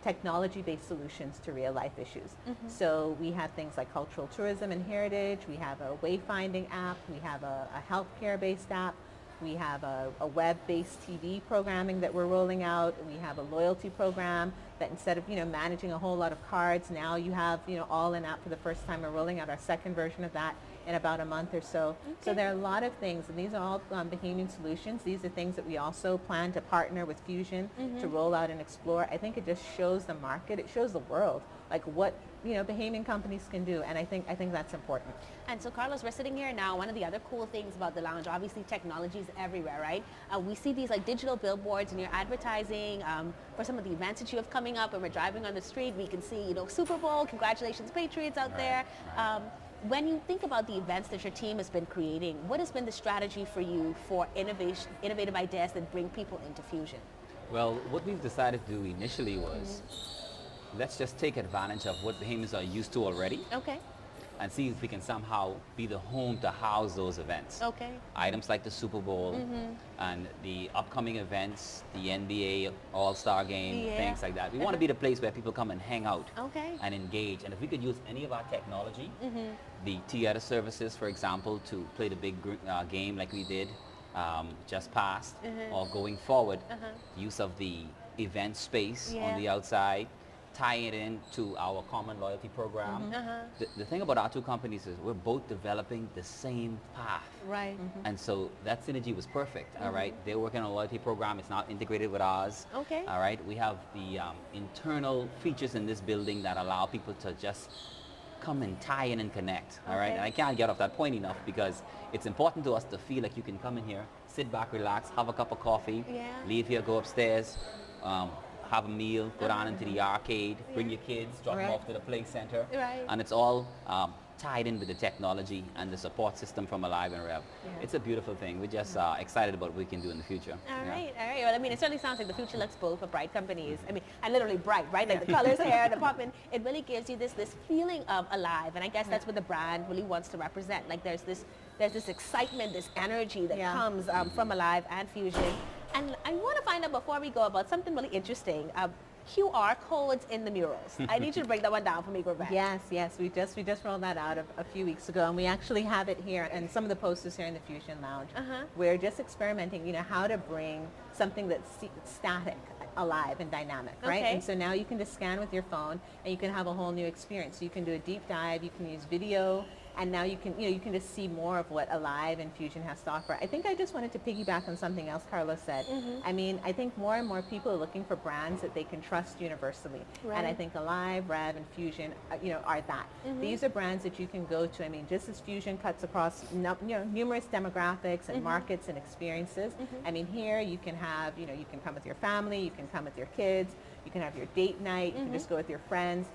technology-based solutions to real-life issues. So we have things like cultural tourism and heritage. We have a wayfinding app. We have a healthcare-based app. We have a web-based TV programming that we're rolling out. We have a loyalty program that instead of managing a whole lot of cards, now you have all in app for the first time. We're rolling out our second version of that in about a month or so. So there are a lot of things, and these are all Bahamian solutions. These are things that we also plan to partner with Fusion to roll out and explore. I think it just shows the market, it shows the world, like what Bahamian companies can do, and I think that's important. And so, Carlos, we're sitting here now. One of the other cool things about the lounge, obviously, technology is everywhere, right? We see these like digital billboards, and you're advertising for some of the events that you have coming up. And we're driving on the street, we can see Super Bowl. Congratulations, Patriots out there. When you think about the events that your team has been creating, what has been the strategy for you for innovative ideas that bring people into Fusion? Well, what we've decided to do initially was let's just take advantage of what Bahamians are used to already. And see if we can somehow be the home to house those events. Items like the Super Bowl and the upcoming events, the NBA All-Star Game, things like that. We want to be the place where people come and hang out and engage. And if we could use any of our technology, the theater services, for example, to play the big game like we did just past, or going forward, use of the event space on the outside, tie it into our common loyalty program. The thing about our two companies is we're both developing the same path. Right. And so that synergy was perfect, all right? They're working on a loyalty program. It's not integrated with ours. Okay. All right? We have the internal features in this building that allow people to just come and tie in and connect, all right? Okay. And I can't get off that point enough because it's important to us to feel like you can come in here, sit back, relax, have a cup of coffee, leave here, go upstairs, have a meal, go down into the arcade, bring your kids, drop them off to the play center. Right. And it's all tied in with the technology and the support system from Alive and Rev. It's a beautiful thing. We're just excited about what we can do in the future. All right. Well, I mean, it certainly sounds like the future looks bold for bright companies. I mean, and literally bright, right? Like the colors here, the popping. It really gives you this feeling of alive, and I guess that's what the brand really wants to represent. Like there's this excitement, this energy that comes from Alive and Fusion. And I want to find out before we go about something really interesting. QR codes in the murals. I need you to break that one down for me, Gravette. Yes. We just rolled that out a few weeks ago, and we actually have it here, and some of the posters here in the Fusion Lounge. We're just experimenting, how to bring something that's static alive and dynamic, right? Okay. And so now you can just scan with your phone, and you can have a whole new experience. So you can do a deep dive, you can use video, and now you can just see more of what Alive and Fusion has to offer. I think I just wanted to piggyback on something else Carlos said. I mean, I think more and more people are looking for brands that they can trust universally. Right. And I think Alive, Rev, and Fusion, are that. These are brands that you can go to. I mean, just as Fusion cuts across, numerous demographics and markets and experiences. I mean, here you can have, you can come with your family, you can come with your kids, you can have your date night, you can just go with your friends.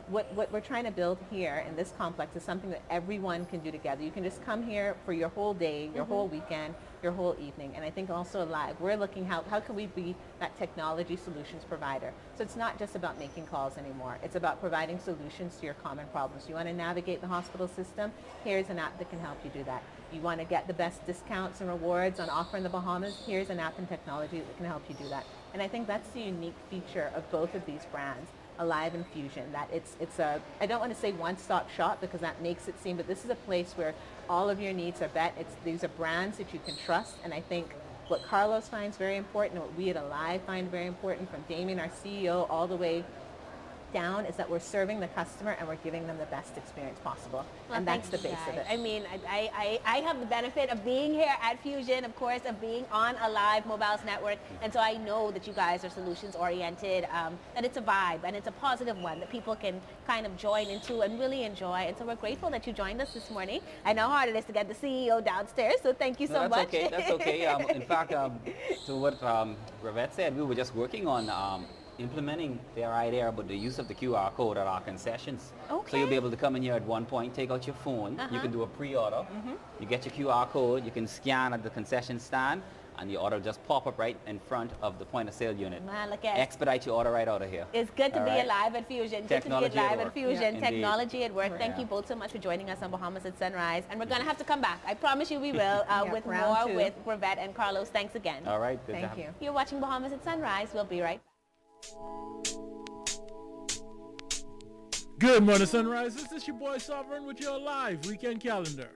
What we're trying to build here in this complex is something that everyone can do together. You can just come here for your whole day, your whole weekend, your whole evening. And I think also Alive, we're looking how can we be that technology solutions provider. So it's not just about making calls anymore. It's about providing solutions to your common problems. You want to navigate the hospital system? Here's an app that can help you do that. You want to get the best discounts and rewards on offer in the Bahamas? Here's an app and technology that can help you do that. And I think that's the unique feature of both of these brands, Alive and Fusion, that it's a, I don't want to say one-stop shop because that makes it seem, but this is a place where all of your needs are met. These are brands that you can trust, and I think what Carlos finds very important and what we at Alive find very important, from Damien, our CEO, all the way down, is that we're serving the customer and we're giving them the best experience possible. Well, and that's the base of it. I mean, I have the benefit of being here at Fusion, of course, of being on Alive Mobiles Network, and so I know that you guys are solutions oriented, that it's a vibe and it's a positive one that people can kind of join into and really enjoy. And so we're grateful that you joined us this morning. I know how hard it is to get the CEO downstairs, so thank you so much. Okay, that's okay. In fact, to what Gravette said, we were just working on implementing their idea about the use of the QR code at our concessions. Okay. So you'll be able to come in here at one point, take out your phone, you can do a pre-order, you get your QR code, you can scan at the concession stand, and your order just pop up right in front of the point of sale unit. Man, look at Expedite your order right out of here. It's good to All be right. alive at Fusion. Technology good to be alive at at work. Fusion. Yeah, Technology at work. Thank Yeah. you both so much for joining us on Bahamas at Sunrise. And we're going to have to come back. I promise you we will with round more two. with Gravette and Carlos. Thanks again. All right. Good to Thank have you. You're watching Bahamas at Sunrise. We'll be right back. Good morning, Sunrise. This is your boy Sovereign with your live weekend calendar.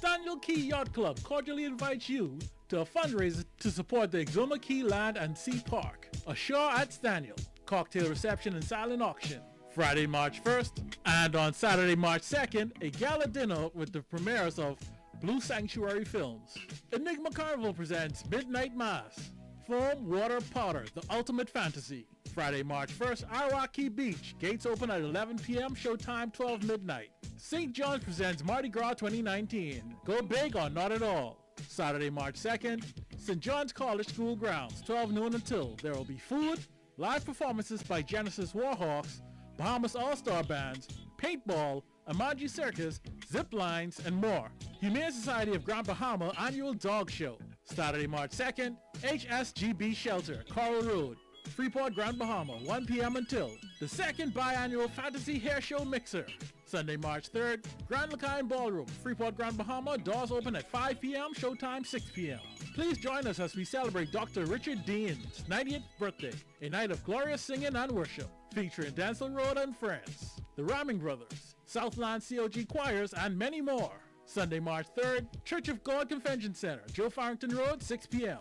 Daniel Key Yacht Club cordially invites you to a fundraiser to support the Exuma Key Land and Sea Park, ashore at Staniel, cocktail reception and silent auction, Friday, March 1st, and on Saturday, March 2nd, a gala dinner with the premieres of Blue Sanctuary Films. Enigma Carnival presents Midnight Mass, Foam, Water, Powder, The Ultimate Fantasy. Friday, March 1st, Iraqi Beach. Gates open at 11 p.m. Showtime 12 midnight. St. John's presents Mardi Gras 2019. Go big or not at all. Saturday, March 2nd, St. John's College School Grounds, 12 noon until. There will be food, live performances by Genesis Warhawks, Bahamas All-Star Bands, paintball, Amaji Circus, zip lines, and more. Humane Society of Grand Bahama Annual Dog Show. Saturday, March 2nd, HSGB Shelter, Coral Road, Freeport, Grand Bahama, 1 p.m. until. The second biannual Fantasy Hair Show Mixer. Sunday, March 3rd, Grand Lacaille Ballroom, Freeport, Grand Bahama, doors open at 5 p.m., showtime 6 p.m. Please join us as we celebrate Dr. Richard Dean's 90th birthday, a night of glorious singing and worship, featuring Denzel Road and friends, the Ramming Brothers, Southland COG Choirs, and many more. Sunday, March 3rd, Church of God Convention Center, Joe Farrington Road, 6 p.m.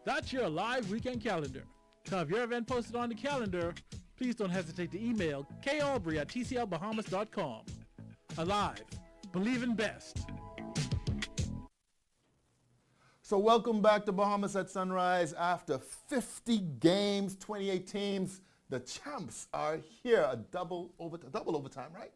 That's your live weekend calendar. To have your event posted on the calendar, please don't hesitate to email kalbury@tclbahamas.com. Alive. Believe in best. So welcome back to Bahamas at Sunrise. After 50 games, 28 teams, the champs are here. A double overtime, right?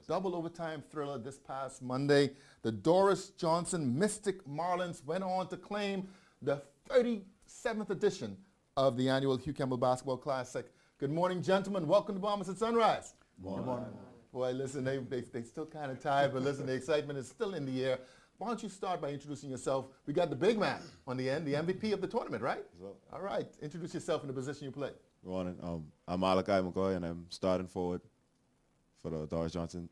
Double overtime thriller this past Monday. The Doris Johnson Mystic Marlins went on to claim the 37th edition of the annual Hugh Campbell Basketball Classic. Good morning, gentlemen. Welcome to Bahamas at Sunrise. Good morning. Boy, listen, they still kind of tired, but listen, the excitement is still in the air. Why don't you start by introducing yourself? We got the big man on the end, the MVP of the tournament, right? All right. Introduce yourself and the position you play. Good morning. I'm Malachi McCoy, and I'm starting forward for the Doris Johnson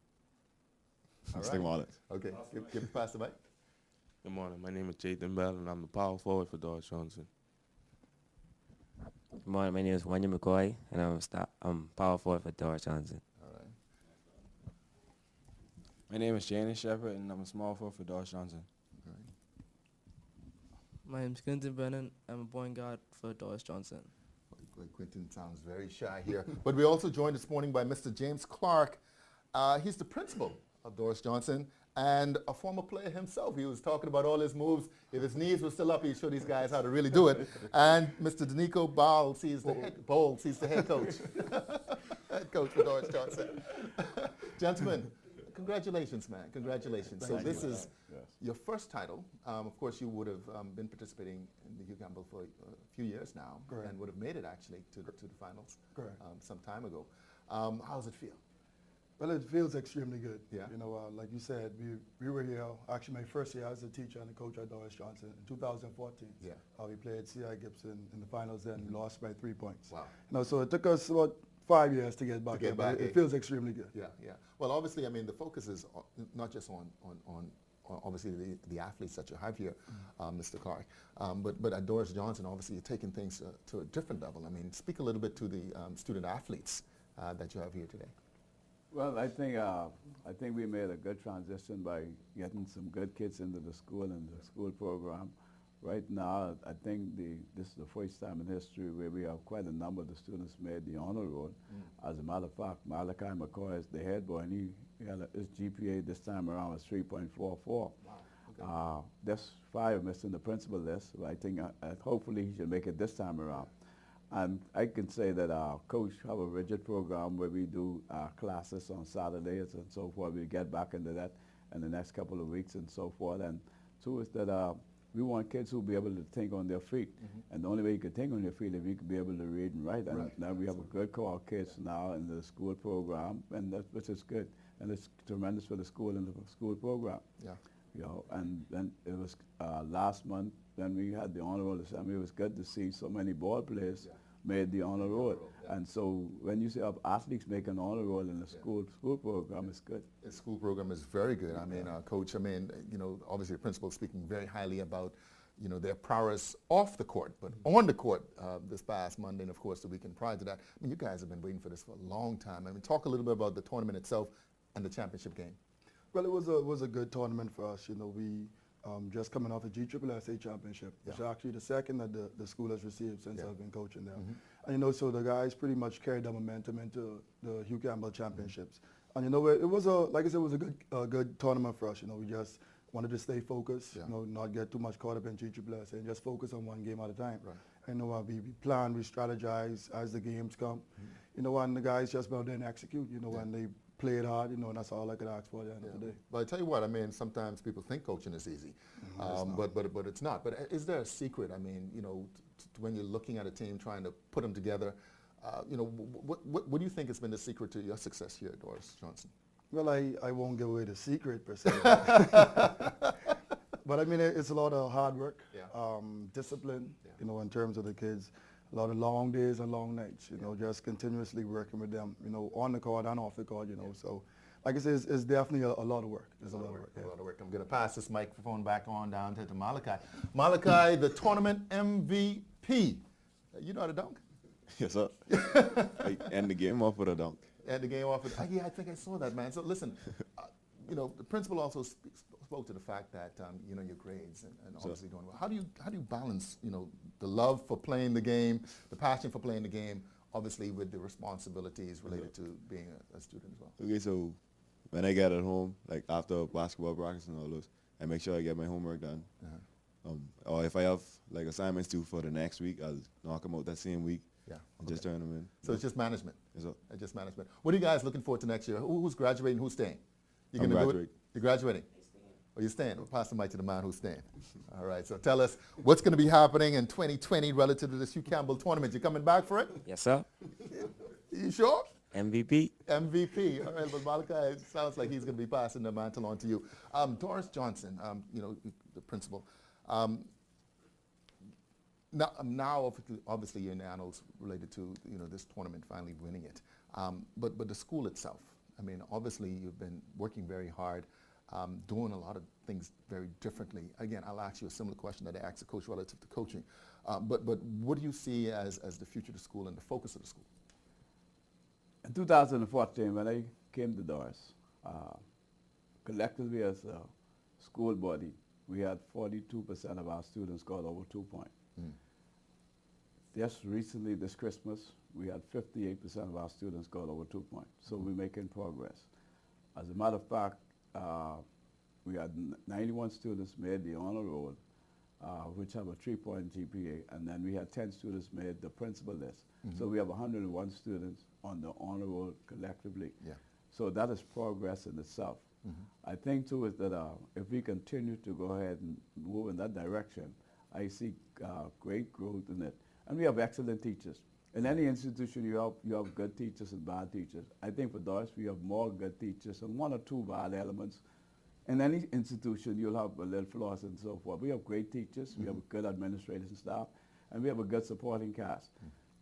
Mystic Marlins. Okay. Give me pass the mic. Good morning. My name is Jathan Bell, and I'm the power forward for Doris Johnson. Good morning. My name is Wanya McCoy, and I'm power forward for Doris Johnson. All right. My name is Janice Shepard, and I'm a small forward for Doris Johnson. All right. My name is Quentin Brennan. I'm a point guard for Doris Johnson. Quentin sounds very shy here. But we're also joined this morning by Mr. James Clark. He's the principal of Doris Johnson and a former player himself. He was talking about all his moves. If his knees were still up, he'd show these guys how to really do it. And Mr. Danico Bowles, he's the head coach. Head coach for Doris Johnson. Gentlemen, congratulations, man. Congratulations. So this is your first title. Of course, you would have been participating in the Hugh Campbell for a few years now. Correct. And would have made it, actually, to the finals. Correct. Some time ago. How does it feel? Well, it feels extremely good. Yeah. You know, like you said, we were here, actually my first year as a teacher and a coach at Doris Johnson in 2014. Yeah. We played C.I. Gibson in the finals and we lost by 3 points. Wow. You know, so it took us about 5 years to get back here, but it feels extremely good. Yeah, yeah. Well, obviously, I mean, the focus is not just on obviously the athletes that you have here, Mr. Clark, but at Doris Johnson, obviously, you're taking things to a different level. I mean, speak a little bit to the student athletes that you have here today. Well, I think we made a good transition by getting some good kids into the school and the school program. Right now, I think this is the first time in history where we have quite a number of the students made the honor roll. As a matter of fact, Malachi McCoy is the head boy, and he had his GPA this time around was 3.44. Wow. Okay. There's 5 missing the principal list, but I think hopefully he should make it this time around. And I can say that our coach have a rigid program where we do classes on Saturdays and so forth. We get back into that in the next couple of weeks and so forth. And two is that we want kids who will be able to think on their feet. And the only way you can think on your feet is if you can be able to read and write. And now we have a good core of kids now in the school program, and which is good. And it's tremendous for the school and the school program. Yeah. You know, and then it was last month when we had the honor roll assembly. It was good to see so many ball players made the honor roll. And so when you see athletes make an honor roll in the school program, it's good. The school program is very good. I mean, Coach, I mean, you know, obviously the principal speaking very highly about, you know, their prowess off the court, but on the court this past Monday, and of course the weekend prior to that. I mean, you guys have been waiting for this for a long time. I mean, talk a little bit about the tournament itself and the championship game. Well, it was a good tournament for us. You know, we just coming off the GSSA championship, which is actually the second that the school has received since I've been coaching there. And you know, so the guys pretty much carried the momentum into the Hugh Campbell championships. And you know, it was like I said, it was a good tournament for us. You know, we just wanted to stay focused. You know, not get too much caught up in GSSA and just focus on one game at a time. Right. And you know, we plan, we strategize as the games come. You know, and the guys just go out there and execute. You know, and they played hard, you know, and that's all I could ask for at the end of the day. But I tell you what, I mean, sometimes people think coaching is easy, but it's not. But is there a secret? I mean, you know, when you're looking at a team trying to put them together, you know, what do you think has been the secret to your success here at Doris Johnson? Well, I won't give away the secret per se. But I mean, it's a lot of hard work, discipline, you know, in terms of the kids. A lot of long days and long nights, you know, just continuously working with them, you know, on the court and off the court, you know. So, like I said, it's definitely a lot of work. There's a lot of work. A lot of work. I'm going to pass this microphone back on down to Malachi. Malachi, the tournament MVP. You know how to dunk? Yes, sir. I end the game off with a dunk. End the game off with, yeah, I think I saw that, man. So listen, you know, the principal also spoke to the fact that you know, your grades and obviously doing well. How do you balance, you know, the love for playing the game, the passion for playing the game, obviously with the responsibilities related to being a student as well? Okay, so when I get at home, like after basketball practice and all those, I make sure I get my homework done. Or if I have like assignments due for the next week, I'll knock them out that same week. Yeah. And just turn them in. So it's just management. It's just management. What are you guys looking forward to next year? Who's graduating? Who's staying? You're I'm gonna do it? graduating. You're graduating? Or you're staying? We'll pass the mic to the man who's staying. All right, so tell us what's going to be happening in 2020 relative to this Hugh Campbell tournament. You coming back for it? Yes, sir. You sure? MVP. MVP. All right, but Malachi, it sounds like he's going to be passing the mantle on to you. Doris Johnson, you know, the principal. Now, obviously, you're in the annals related to, you know, this tournament finally winning it. But the school itself, I mean, obviously, you've been working very hard, doing a lot of things very differently. Again, I'll ask you a similar question that I asked the coach relative to coaching. But what do you see as the future of the school and the focus of the school? In 2014, when I came to Doris, collectively as a school body, we had 42% of our students scored over 2 points. Just recently, this Christmas, we had 58% of our students scored over 2 points. So we're making progress. As a matter of fact, we had 91 students made the honor roll, which have a 3-point GPA, and then we had 10 students made the principal list. So we have 101 students on the honor roll collectively. Yeah. So that is progress in itself. I think too is that if we continue to go ahead and move in that direction, I see great growth in it. And we have excellent teachers. In any institution, you have good teachers and bad teachers. I think for Doris, we have more good teachers and 1 or 2 bad elements. In any institution, you'll have a little flaws and so forth. We have great teachers, we have a good administration staff, and we have a good supporting cast.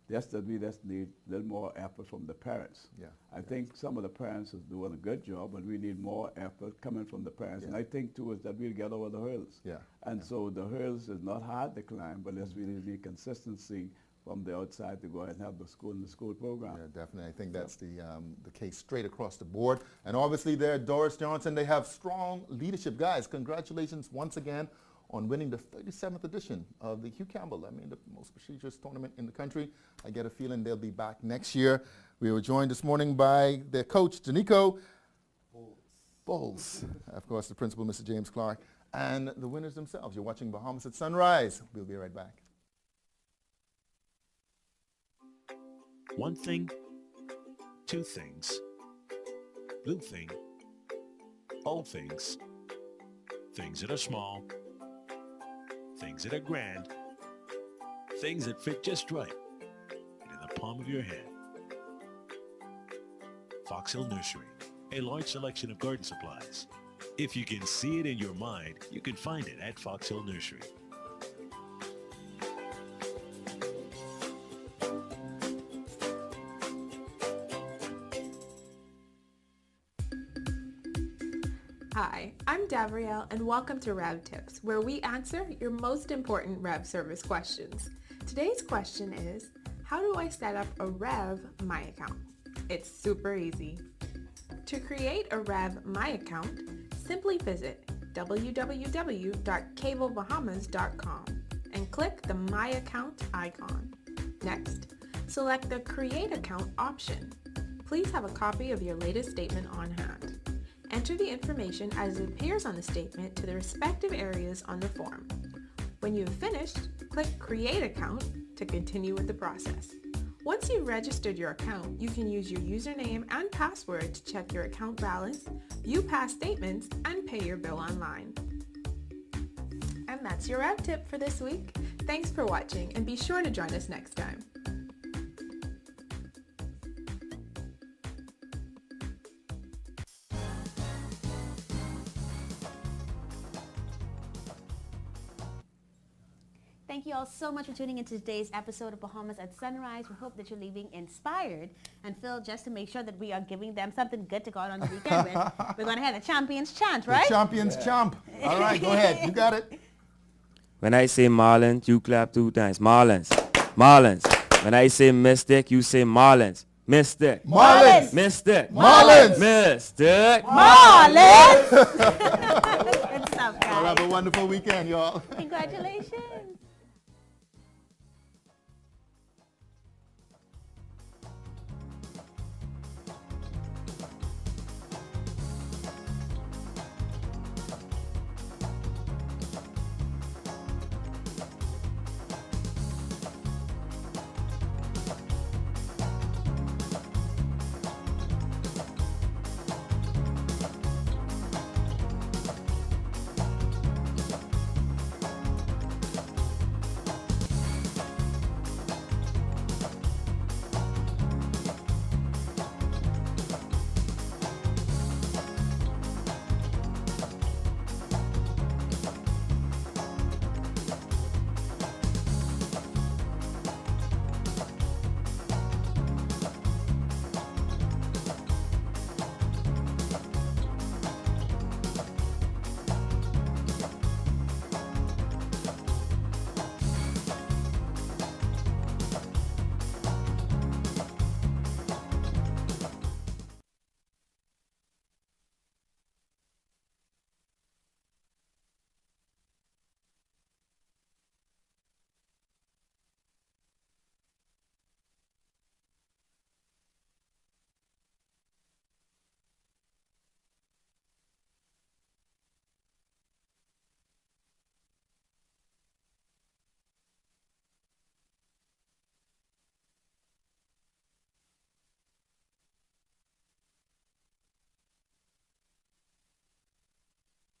Just that we just need a little more effort from the parents. Yeah. I think some of the parents are doing a good job, but we need more effort coming from the parents. And I think too is that we'll get over the hurdles. Yeah. And so the hurdles is not hard to climb, but it's really need consistency from the outside to go ahead and help the school in the school program. Yeah, definitely. I think that's the case straight across the board. And obviously there, Doris Johnson, they have strong leadership. Guys, congratulations once again on winning the 37th edition of the Hugh Campbell. I mean, the most prestigious tournament in the country. I get a feeling they'll be back next year. We were joined this morning by their coach, Danico Bowles. Of course, the principal, Mr. James Clark, and the winners themselves. You're watching Bahamas at Sunrise. We'll be right back. One thing, two things, blue thing, all things, things that are small, things that are grand, things that fit just right, and in the palm of your hand. Fox Hill Nursery, a large selection of garden supplies. If you can see it in your mind, you can find it at Fox Hill Nursery. Hi, I'm Davrielle, and welcome to Rev Tips, where we answer your most important Rev service questions. Today's question is, how do I set up a Rev My Account? It's super easy. To create a Rev My Account, simply visit www.cablebahamas.com and click the My Account icon. Next, select the Create Account option. Please have a copy of your latest statement on hand. Enter the information as it appears on the statement to the respective areas on the form. When you've finished, click Create Account to continue with the process. Once you've registered your account, you can use your username and password to check your account balance, view past statements, and pay your bill online. And that's your Rev Tip for this week. Thanks for watching, and be sure to join us next time. Thank you all so much for tuning into today's episode of Bahamas at Sunrise. We hope that you're leaving inspired. And Phil, just to make sure that we are giving them something good to go out on the weekend with, we're going to have the champions chant, right? The champions champ. All right, go ahead. You got it. When I say Marlins, you clap 2 times. Marlins. Marlins. When I say Mystic, you say Marlins. Mystic. Marlins. Mystic. Marlins. Mystic. Marlins. Have a wonderful weekend, y'all. Congratulations.